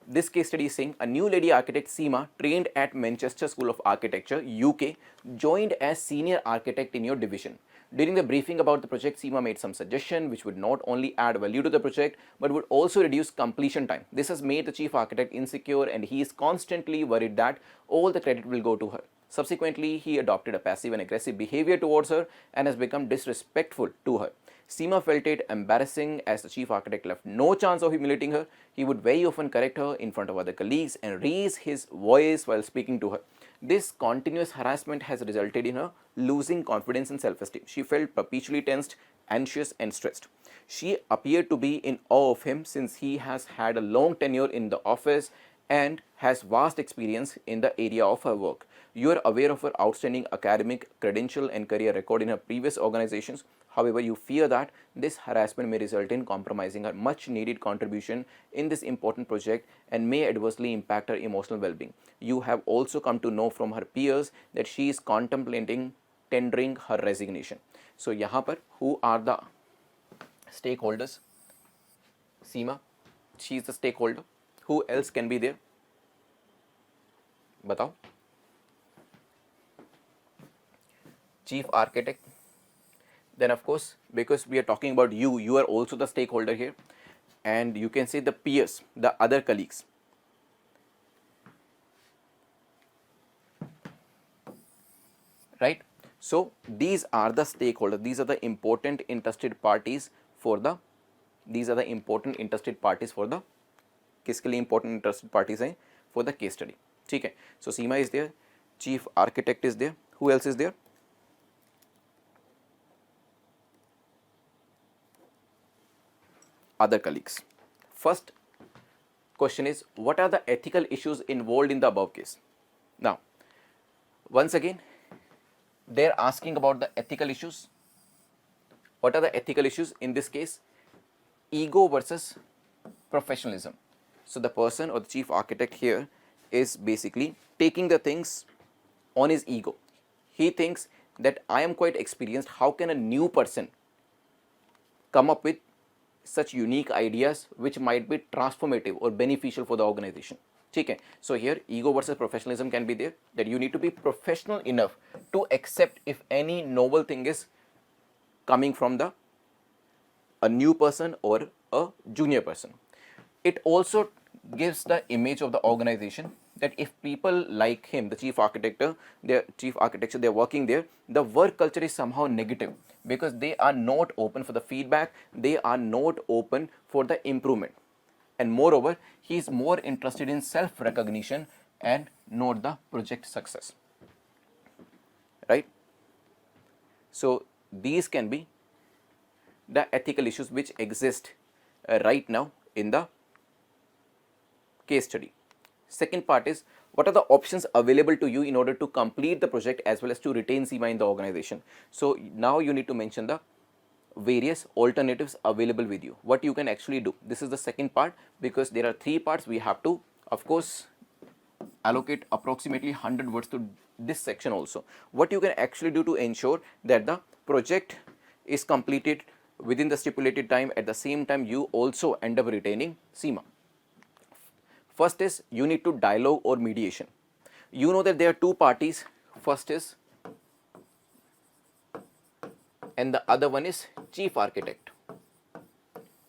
This case study is saying a new lady architect Seema, trained at Manchester School of Architecture, UK, joined as senior architect in your division. During the briefing about the project, Seema made some suggestion which would not only add value to the project but would also reduce completion time. This has made the chief architect insecure and he is constantly worried that all the credit will go to her. Subsequently, he adopted a passive and aggressive behavior towards her and has become disrespectful to her. Seema felt it embarrassing as the chief architect left no chance of humiliating her. He would very often correct her in front of other colleagues and raise his voice while speaking to her. This continuous harassment has resulted in her losing confidence and self-esteem. She felt perpetually tensed, anxious and stressed. She appeared to be in awe of him since he has had a long tenure in the office and has vast experience in the area of her work. You are aware of her outstanding academic, credential and career record in her previous organizations. However, you fear that this harassment may result in compromising her much needed contribution in this important project and may adversely impact her emotional well-being. You have also come to know from her peers that she is contemplating tendering her resignation. So, यहाँ पर who are the stakeholders? Seema, she is the stakeholder. Who else can be there? बताओ. Chief architect. Then of course, because we are talking about you, you are also the stakeholder here, and you can say the peers, the other colleagues. Right? So these are the stakeholders, these are the important interested parties for the, किसके लिए important interested parties हैं for the case study. ठीक है. So Seema is there, chief architect is there. Who else is there? Other colleagues. First question is, what are the ethical issues involved in the above case? Now, once again, they are asking about the ethical issues. What are the ethical issues in this case? Ego versus professionalism. So the person or the chief architect here is basically taking the things on his ego. He thinks that I am quite experienced. How can a new person come up with such unique ideas which might be transformative or beneficial for the organization? Okay. So here ego versus professionalism can be there, that you need to be professional enough to accept if any novel thing is coming from a new person or a junior person. It also gives the image of the organization that if people like him, the chief architecture, they're working there, the work culture is somehow negative because they are not open for the feedback, they are not open for the improvement. And moreover, he is more interested in self-recognition and not the project success. Right? So these can be the ethical issues which exist right now in the case study. Second part is, what are the options available to you in order to complete the project as well as to retain Seema in the organization? So now you need to mention the various alternatives available with you, what you can actually do. This is the second part, because there are three parts. We have to, of course, allocate approximately 100 words to this section also. What you can actually do to ensure that the project is completed within the stipulated time, at the same time you also end up retaining Seema. First is, you need to dialogue or mediation. You know that there are two parties. First is, and the other one is chief architect,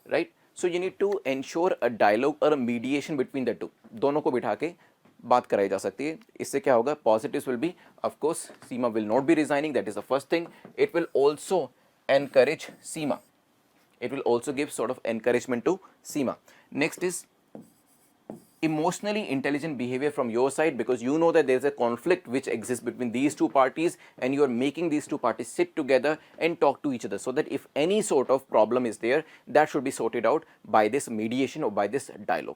right? So you need to ensure a dialogue or a mediation between the two. दोनों को बिठा के बात कराई जा सकती है. इससे क्या होगा? Positives will be, of course, Seema will not be resigning. That is the first thing. It will also encourage Seema. It will also give sort of encouragement to Seema. Next is emotionally intelligent behavior from your side, because you know that there is a conflict which exists between these two parties and you are making these two parties sit together and talk to each other, so that if any sort of problem is there, that should be sorted out by this mediation or by this dialogue.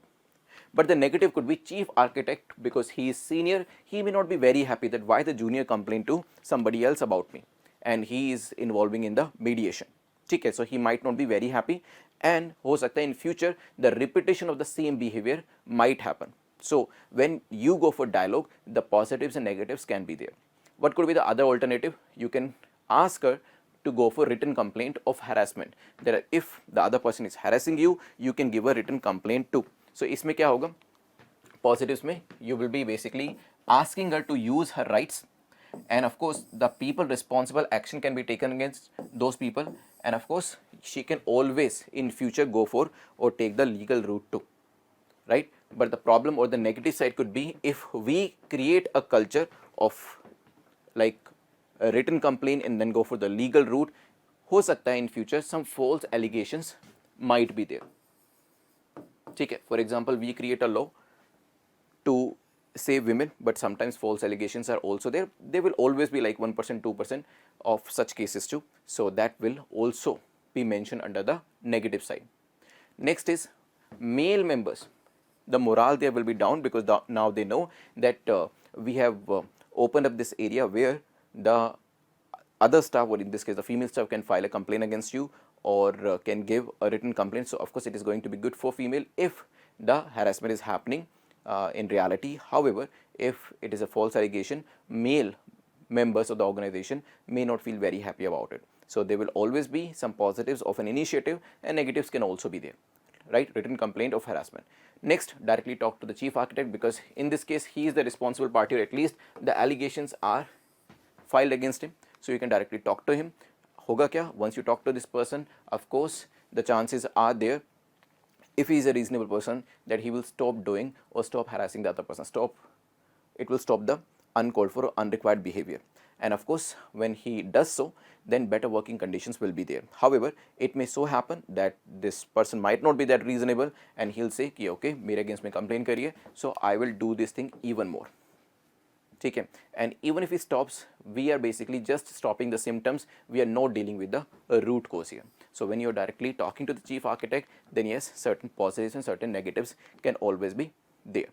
But the negative could be chief architect, because he is senior, he may not be very happy that why the junior complained to somebody else about me, and he is involving in the mediation. Okay, so he might not be very happy, and ho sakta in future the repetition of the same behavior might happen. So when you go for dialogue, the positives and negatives can be there. What could be the other alternative? You can ask her to go for written complaint of harassment. That if the other person is harassing you, you can give a written complaint too. So इसमें क्या होगा? positives में you will be basically asking her to use her rights, and of course the people responsible action can be taken against those people, and of course she can always in future go for or take the legal route too, right? But the problem or the negative side could be if we create a culture of like a written complaint and then go for the legal route, हो सकता है in future some false allegations might be there. ठीक है, for example we create a law to save women, but sometimes false allegations are also there. They will always be like 1%, 2% of such cases too. So that will also be mentioned under the negative side. Next is male members. The morale there will be down because now they know that we have opened up this area where the other staff, or in this case the female staff, can file a complaint against you or can give a written complaint. So of course it is going to be good for female if the harassment is happening in reality. However, if it is a false allegation, male members of the organization may not feel very happy about it. So there will always be some positives of an initiative and negatives can also be there, right? Written complaint of harassment. Next, directly talk to the chief architect, because in this case he is the responsible party, or at least the allegations are filed against him. So you can directly talk to him. Hoga kya? Once you talk to this person, of course the chances are there, if he is a reasonable person, that he will stop doing or stop harassing the other person. It will stop the uncalled for or unrequired behavior. And of course, when he does so, then better working conditions will be there. However, it may so happen that this person might not be that reasonable and he'll say, okay, mere against me complaint kariye, so I will do this thing even more. Okay. And even if he stops, we are basically just stopping the symptoms. We are not dealing with the root cause here. So when you're directly talking to the chief architect, then yes, certain positives and certain negatives can always be there.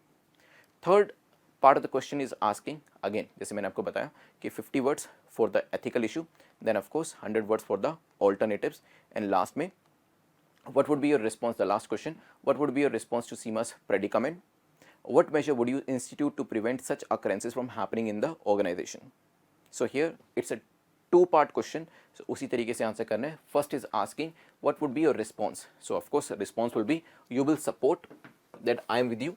Third part of the question is asking, again, जैसे मैंने आपको बताया कि 50 words for the ethical issue, then of course 100 words for the alternatives, and last में, what would be your response? The last question, what would be your response to Seema's predicament? What measure would you institute to prevent such occurrences from happening in the organization? So here it's a two-part question. So उसी तरीके से answer करना है. First is asking what would be your response. So of course response will be you will support that I am with you.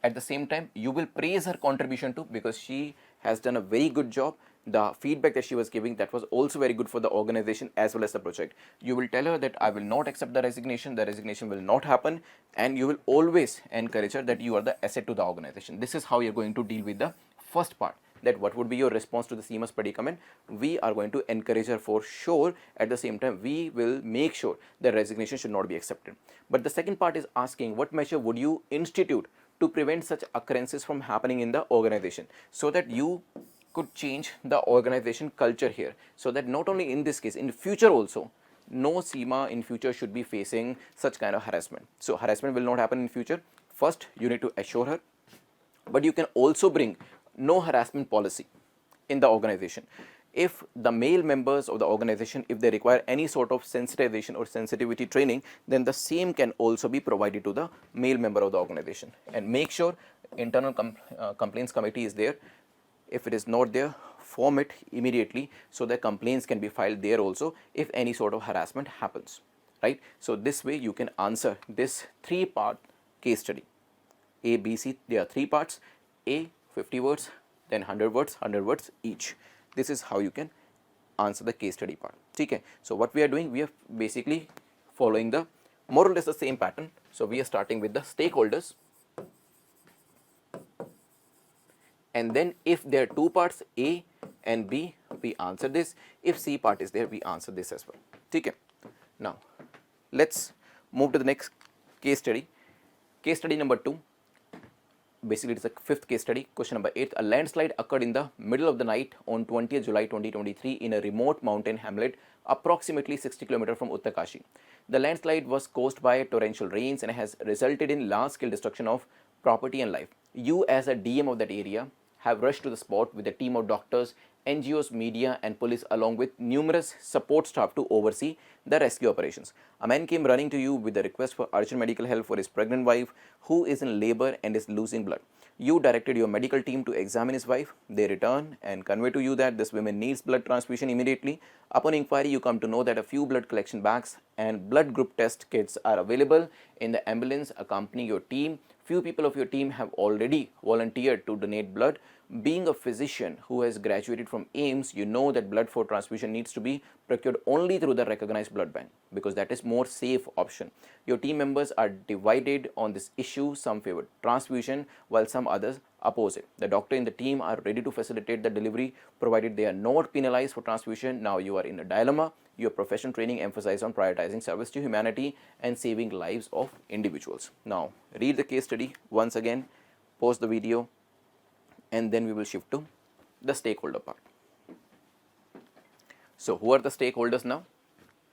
At the same time you will praise her contribution too, because she has done a very good job. The feedback that she was giving, that was also very good for the organization as well as the project. You will tell her that I will not accept the resignation will not happen, and you will always encourage her that you are the asset to the organization. This is how you're going to deal with the first part, that what would be your response to the Seema's predicament. We are going to encourage her for sure. At the same time we will make sure the resignation should not be accepted. But the second part is asking what measure would you institute to prevent such occurrences from happening in the organization, so that you could change the organization culture here, so that not only in this case, in the future also, no Seema in future should be facing such kind of harassment. So harassment will not happen in future. First you need to assure her, but you can also bring no harassment policy in the organization. If the male members of the organization, if they require any sort of sensitization or sensitivity training, then the same can also be provided to the male member of the organization. And make sure internal complaints committee is there. If it is not there, form it immediately so that complaints can be filed there also if any sort of harassment happens, right? So this way you can answer this 3-part case study. A, B, C, there are 3 parts. A, 50 words, then 100 words each. This is how you can answer the case study part. Okay. So what we are doing, we are basically following the more or less the same pattern. So we are starting with the stakeholders, and then if there are 2 parts, A and B, we answer this. If C part is there, we answer this as well. Okay. Now let's move to the next case study. Case study number 2. Basically it's a 5th case study. Question number 8. A landslide occurred in the middle of the night on 20th July 2023 in a remote mountain hamlet approximately 60 km from Uttarkashi. The landslide was caused by torrential rains and has resulted in large-scale destruction of property and life. You as a DM of that area have rushed to the spot with a team of doctors, NGOs, media and police along with numerous support staff to oversee the rescue operations. A man came running to you with a request for urgent medical help for his pregnant wife who is in labor and is losing blood. You directed your medical team to examine his wife. They return and convey to you that this woman needs blood transfusion immediately. Upon inquiry, you come to know that a few blood collection bags and blood group test kits are available in the ambulance accompanying your team few people of your team have already volunteered to donate blood. Being a physician who has graduated from AIMS, you know that blood for transfusion needs to be procured only through the recognized blood bank, because that is more safe option. Your team members are divided on this issue. Some favor transfusion while some others oppose it. The doctor in the team are ready to facilitate the delivery provided they are not penalized for transfusion. Now you are in a dilemma. Your professional training emphasizes on prioritizing service to humanity and saving lives of individuals. Now read the case study once again, pause the video, and then we will shift to the stakeholder part. So who are the stakeholders now?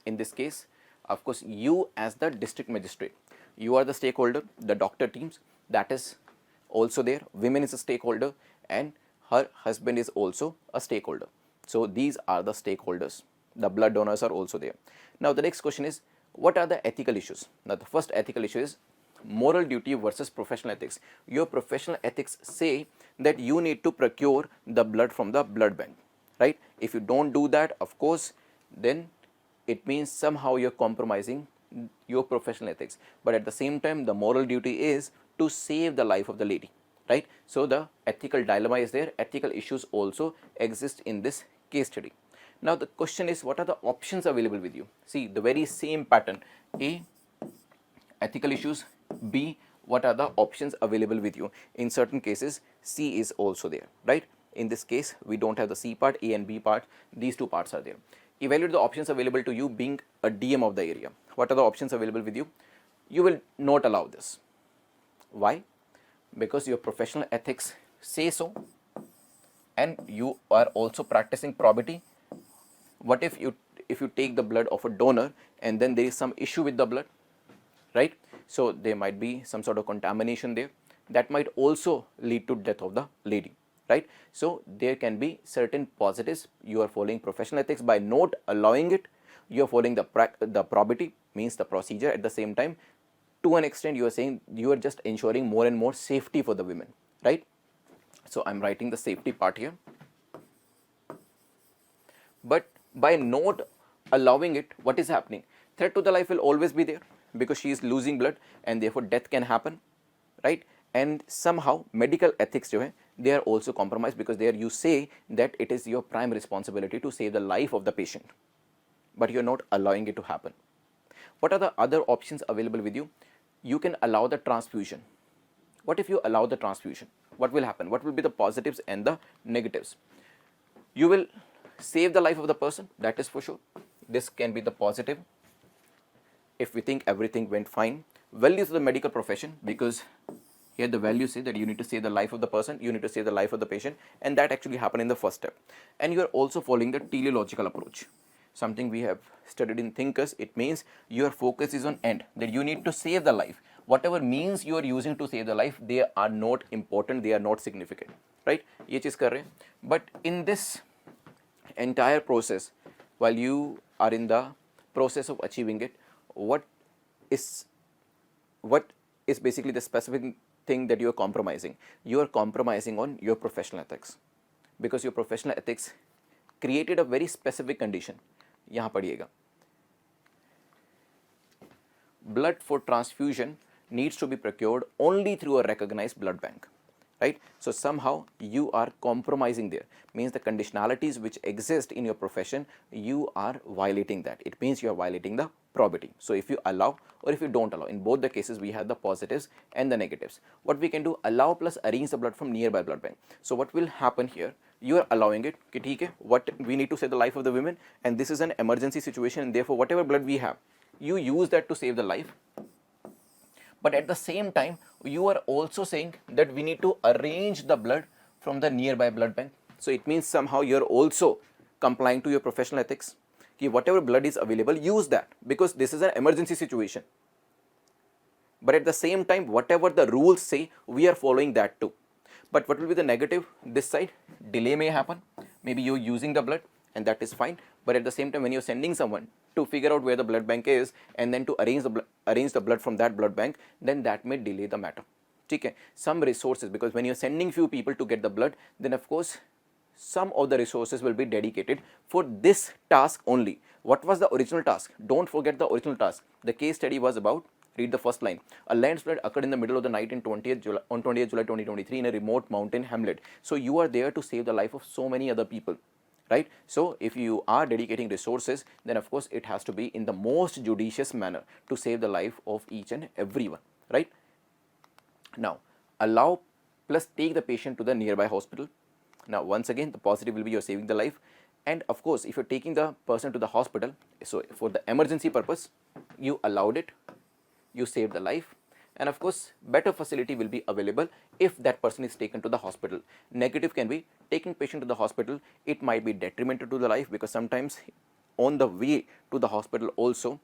In this case, of course, you as the district magistrate, you are the stakeholder. The doctor teams, that is also there. Women is a stakeholder and her husband is also a stakeholder. So these are the stakeholders. The blood donors are also there. Now the next question is, what are the ethical issues? Now the first ethical issue is moral duty versus professional ethics. Your professional ethics say that you need to procure the blood from the blood bank, right? If you don't do that, of course, then it means somehow you're compromising your professional ethics. But at the same time, the moral duty is to save the life of the lady, right? So the ethical dilemma is there. Ethical issues also exist in this case study. Now the question is, what are the options available with you? See, the very same pattern. A, ethical issues. B, what are the options available with you? In certain cases, C is also there, right? In this case, we don't have the C part, A and B part. These two parts are there. Evaluate the options available to you being a DM of the area. What are the options available with you? You will not allow this. Why? Because your professional ethics say so, and you are also practicing probity. What if you take the blood of a donor and then there is some issue with the blood, right? So there might be some sort of contamination there that might also lead to death of the lady, right? So there can be certain positives. You are following professional ethics by not allowing it. You are following the probity, means the procedure. At the same time, to an extent, you are saying you are just ensuring more and more safety for the women, right? So I'm writing the safety part here. But by not allowing it, what is happening? Threat to the life will always be there, because she is losing blood and therefore death can happen, right? And somehow medical ethics they are also compromised, because there you say that it is your prime responsibility to save the life of the patient, but you are not allowing it to happen. What are the other options available with you? You can allow the transfusion. What if you allow the transfusion? What will happen? What will be the positives and the negatives? You will save the life of the person, that is for sure. This can be the positive if we think everything went fine. Values of the medical profession, because here the values say that you need to save the life of the person, you need to save the life of the patient, and that actually happened in the first step. And you are also following the teleological approach, something we have studied in thinkers. It means your focus is on end, that you need to save the life. Whatever means you are using to save the life, they are not important, they are not significant, right? Ye cheez kar rahe hain. But in this entire process, while you are in the process of achieving it, what is basically the specific thing that you are compromising? You are compromising on your professional ethics, because your professional ethics created a very specific condition. यहाँ पढ़िएगा, blood for transfusion needs to be procured only through a recognized blood bank, right? So somehow you are compromising there, means the conditionalities which exist in your profession, you are violating that. It means you are violating the probity. So if you allow or if you don't allow, in both the cases we have the positives and the negatives. What we can do, allow plus arrange the blood from nearby blood bank. So what will happen here, you are allowing it, कि ठीक है, what we need to save the life of the women, and this is an emergency situation, and therefore whatever blood we have, you use that to save the life. But at the same time, you are also saying that we need to arrange the blood from the nearby blood bank. So it means somehow you are also complying to your professional ethics, कि whatever blood is available, use that, because this is an emergency situation. But at the same time, whatever the rules say, we are following that too. But what will be the negative? This side, delay may happen. Maybe you're using the blood and that is fine. But at the same time, when you're sending someone to figure out where the blood bank is and then to arrange the blood from that blood bank, then that may delay the matter. Okay? Some resources, because when you're sending few people to get the blood, then of course, some of the resources will be dedicated for this task only. What was the original task? Don't forget the original task. The case study was about Read the first line. A landslide occurred in the middle of the night on 20th July 2023 in a remote mountain hamlet. So you are there to save the life of so many other people, right? So if you are dedicating resources, then of course it has to be in the most judicious manner to save the life of each and everyone, right? Now, allow plus take the patient to the nearby hospital. Now, once again, the positive will be you're saving the life. And of course, if you're taking the person to the hospital, so for the emergency purpose, you allowed it, you saved the life. And of course, better facility will be available if that person is taken to the hospital. Negative can be taking patient to the hospital, it might be detrimental to the life, because sometimes on the way to the hospital also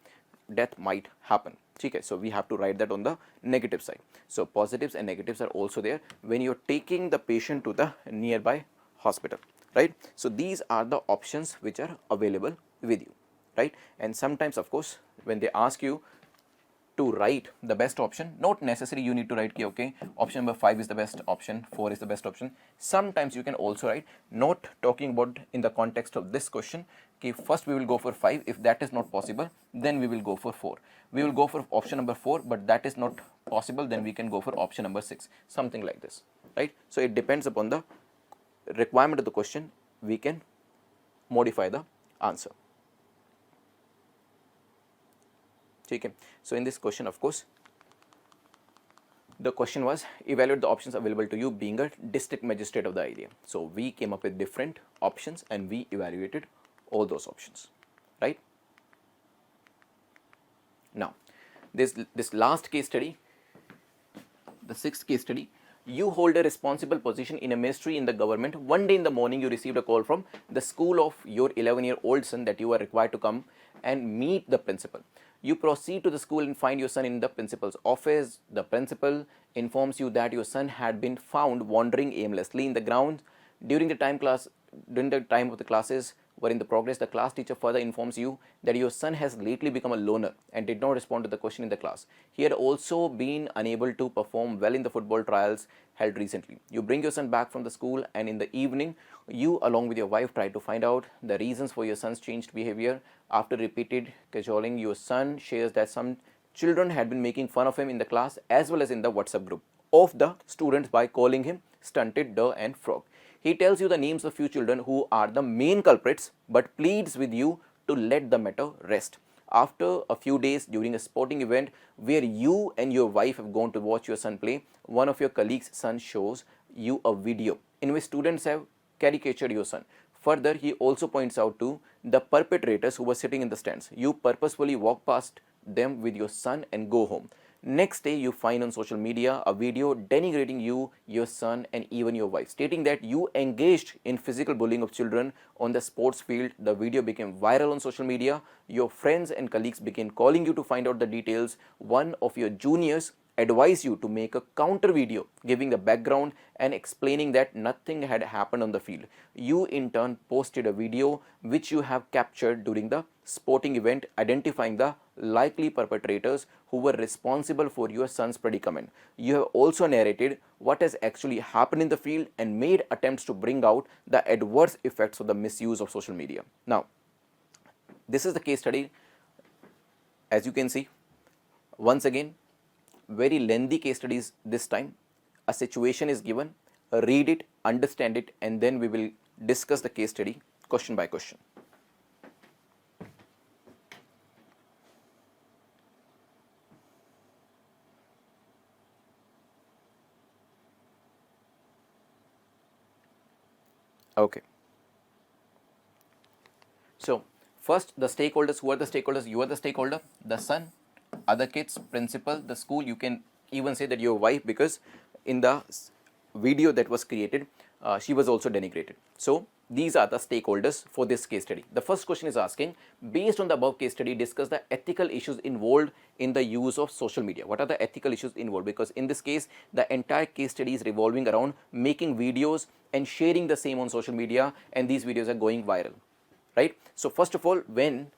death might happen. Okay, so we have to write that on the negative side. So positives and negatives are also there when you're taking the patient to the nearby hospital, right? So these are the options which are available with you, right? And sometimes of course when they ask you to write the best option, not necessarily you need to write okay, option number 5 is the best option, 4 is the best option. Sometimes you can also write, not talking about in the context of this question, okay, first we will go for 5, if that is not possible then we will go for 4. We will go for option number 4, but that is not possible, then we can go for option number 6, something like this, right? So it depends upon the requirement of the question, we can modify the answer. Okay. So in this question, of course, the question was evaluate the options available to you being a district magistrate of the area. So we came up with different options and we evaluated all those options, right? Now, this last case study, the 6th case study, you hold a responsible position in a ministry in the government. One day in the morning, you received a call from the school of your 11-year-old son that you are required to come and meet the principal. You proceed to the school and find your son in the principal's office. The principal informs you that your son had been found wandering aimlessly in the grounds during the time of the classes were in the progress. The class teacher further informs you that your son has lately become a loner and did not respond to the question in the class. He had also been unable to perform well in the football trials held recently. You bring your son back from the school, and in the evening, you along with your wife try to find out the reasons for your son's changed behavior. After repeated cajoling, your son shares that some children had been making fun of him in the class as well as in the WhatsApp group of the students by calling him stunted, duh and frog. He tells you the names of few children who are the main culprits, but pleads with you to let the matter rest. After a few days during a sporting event where you and your wife have gone to watch your son play, one of your colleagues' son shows you a video in which students have caricatured your son. Further, he also points out to the perpetrators who were sitting in the stands. You purposefully walk past them with your son and go home. Next day, you find on social media a video denigrating you, your son, and even your wife, stating that you engaged in physical bullying of children on the sports field. The video became viral on social media. Your friends and colleagues began calling you to find out the details. One of your juniors advised you to make a counter video giving the background and explaining that nothing had happened on the field. You in turn posted a video which you have captured during the sporting event identifying the likely perpetrators who were responsible for your son's predicament. You have also narrated what has actually happened in the field and made attempts to bring out the adverse effects of the misuse of social media. Now, this is the case study. As you can see, once again, very lengthy case studies this time. A situation is given, read it, understand it, and then we will discuss the case study question by question. Okay. So, first the stakeholders. Who are the stakeholders? You are the stakeholder, the son, other kids, principal, the school. You can even say that your wife, because in the video that was created, she was also denigrated. So, these are the stakeholders for this case study. The first question is asking, based on the above case study, discuss the ethical issues involved in the use of social media. What are the ethical issues involved? Because in this case, the entire case study is revolving around making videos and sharing the same on social media, and these videos are going viral, right? So, first of all, when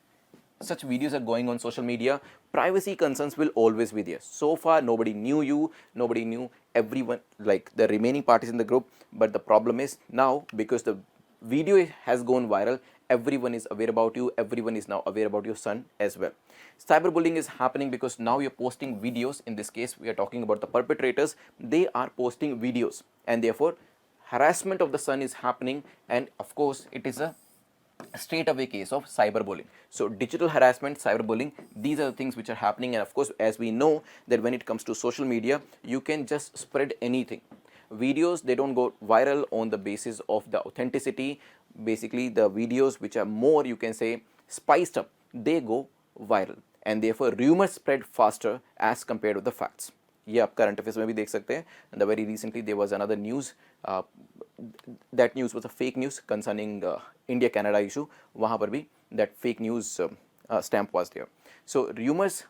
such videos are going on social media, privacy concerns will always be there. So far, nobody knew you, nobody knew everyone, like the remaining parties in the group. But the problem is now, because the video has gone viral, everyone is aware about you, everyone is now aware about your son as well. Cyberbullying is happening because now you're posting videos. In this case, we are talking about the perpetrators. They are posting videos, and therefore harassment of the son is happening, and of course it is a straight away case of cyberbullying. So digital harassment, cyberbullying, these are the things which are happening. And of course, as we know that when it comes to social media, you can just spread anything. Videos, they don't go viral on the basis of the authenticity. Basically, the videos which are more, you can say, spiced up, they go viral, and therefore rumors spread faster as compared with the facts. ये आप current affairs में भी देख सकते हैं. And the very recently there was another news, that news was a fake news concerning India Canada issue. वहाँ पर भी that fake news stamp was there. So rumors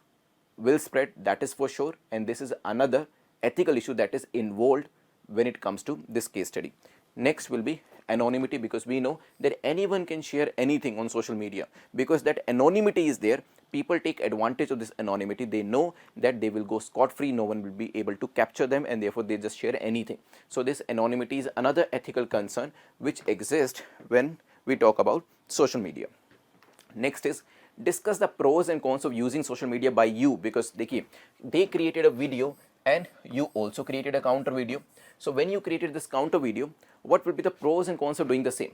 will spread, that is for sure, and this is another ethical issue that is involved when it comes to this case study. Next will be anonymity, because we know that anyone can share anything on social media. Because that anonymity is there, people take advantage of this anonymity. They know that they will go scot-free, no one will be able to capture them, and therefore they just share anything. So this anonymity is another ethical concern which exists when we talk about social media. Next is discuss the pros and cons of using social media by you, because they created a video and you also created a counter video. So when you created this counter video, what will be the pros and cons of doing the same?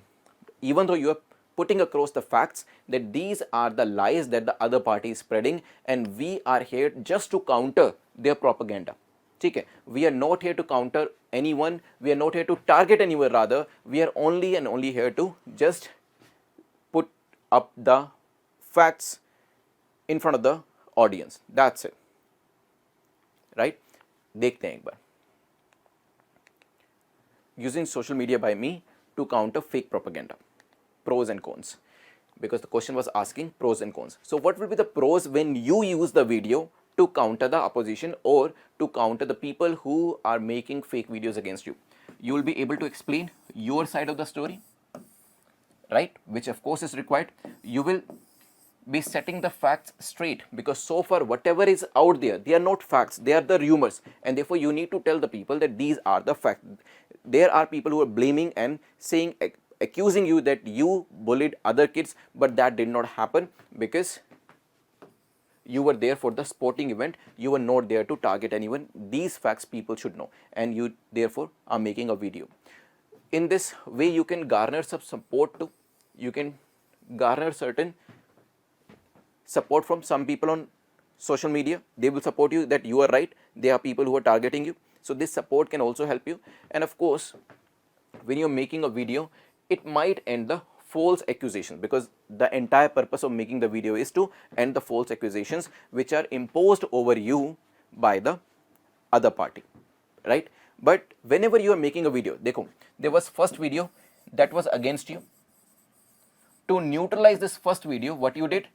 Even though you are putting across the facts that these are the lies that the other party is spreading, and we are here just to counter their propaganda. Okay? We are not here to counter anyone, we are not here to target anyone, rather we are only and only here to just put up the facts in front of the audience. That's it. Right? देखते हैं एक बार. Using social media by me to counter fake propaganda. Pros and cons. Because the question was asking pros and cons. So what will be the pros when you use the video to counter the opposition or to counter the people who are making fake videos against you? You will be able to explain your side of the story, right? Which of course is required. You will be setting the facts straight, because so far whatever is out there, they are not facts, they are the rumors, and therefore you need to tell the people that these are the facts. There are people who are blaming and saying, accusing you that you bullied other kids, but that did not happen because you were there for the sporting event, you were not there to target anyone. These facts people should know, and you therefore are making a video. In this way you can garner some support too. You can garner certain support from some people on social media. They will support you that you are right. There are people who are targeting you. So this support can also help you. And of course, when you're making a video, it might end the false accusations, because the entire purpose of making the video is to end the false accusations which are imposed over you by the other party, right? But whenever you are making a video, dekho, there was first video that was against you. To neutralize this first video, what you did,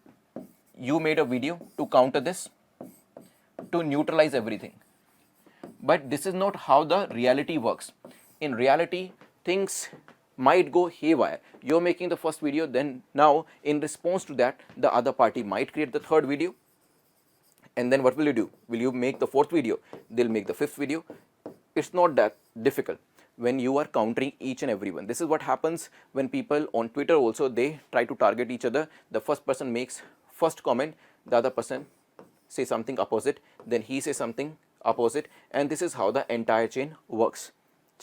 you made a video to counter this, to neutralize everything. But this is not how the reality works. In reality, things might go haywire. You're making the first video, then now in response to that, the other party might create the third video. And then what will you do? Will you make the fourth video? They'll make the fifth video. It's not that difficult when you are countering each and everyone. This is what happens when people on Twitter also, they try to target each other. The first person makes first comment, the other person says something opposite, then he says something opposite, and this is how the entire chain works.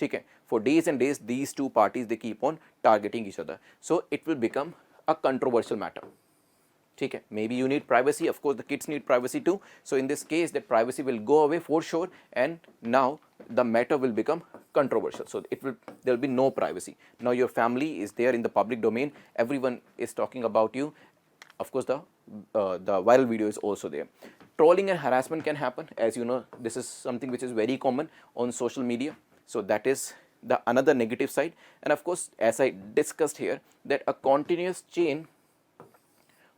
Okay? For days and days, these two parties, they keep on targeting each other. So it will become a controversial matter. Okay? Maybe you need privacy. Of course, the kids need privacy too. So in this case, that privacy will go away for sure, and now the matter will become controversial. So there will be no privacy. Now your family is there in the public domain. Everyone is talking about you. Of course, the viral video is also there. Trolling and harassment can happen. As you know, this is something which is very common on social media. So that is the another negative side. And of course, as I discussed here, that a continuous chain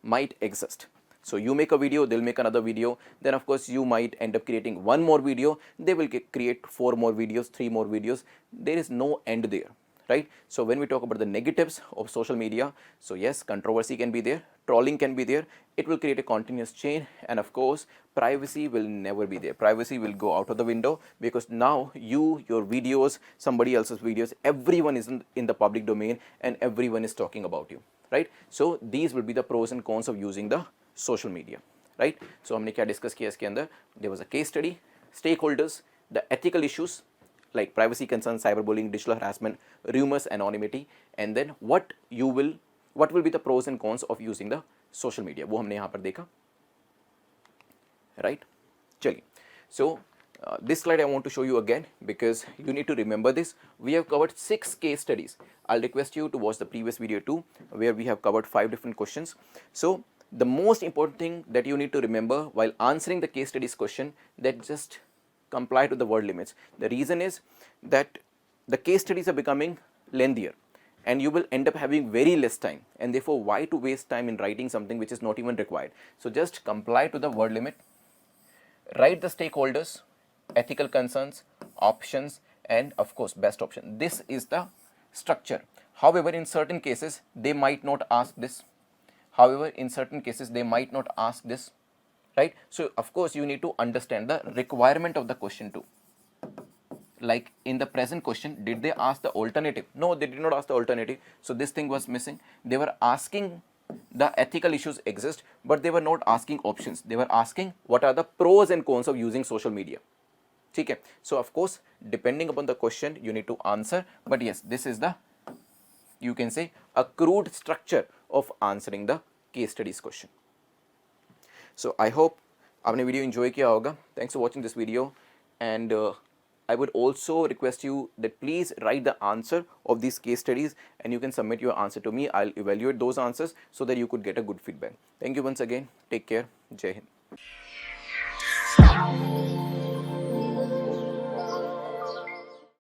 might exist. So you make a video, they'll make another video. Then of course, you might end up creating one more video. They will create 4 more videos, 3 more videos. There is no end there. Right? So when we talk about the negatives of social media, so yes, controversy can be there, trolling can be there, it will create a continuous chain, and of course privacy will never be there. Privacy will go out of the window, because now your videos, somebody else's videos, everyone is in the public domain and everyone is talking about you, right? So these will be the pros and cons of using the social media, right? So हमने क्या discuss किया इसके अंदर? There was a case study, stakeholders, the ethical issues like privacy concerns, cyberbullying, digital harassment, rumors, anonymity, and then what will be the pros and cons of using the social media, वो हमने यहाँ पर देखा, right? चलिए, so this slide I want to show you again because you need to remember this. We have covered 6 case studies. I'll request you to watch the previous video too, where we have covered 5 different questions. So the most important thing that you need to remember while answering the case studies question, that just comply to the word limits. The reason is that the case studies are becoming lengthier and you will end up having very less time, and therefore why to waste time in writing something which is not even required. So just comply to the word limit, write the stakeholders, ethical concerns, options, and of course best option. This is the structure. However, in certain cases they might not ask this. Right? So of course you need to understand the requirement of the question too. Like in the present question, did they ask the alternative? No, they did not ask the alternative. So this thing was missing. They were asking the ethical issues exist, but they were not asking options. They were asking what are the pros and cons of using social media. Okay. So of course, depending upon the question, you need to answer. But yes, this is the, you can say, a crude structure of answering the case studies question. So I hope आपने video enjoy किया होगा. Thanks for watching this video, and I would also request you that please write the answer of these case studies and you can submit your answer to me. I'll evaluate those answers so that you could get a good feedback. Thank you once again. Take care. Jai Hind.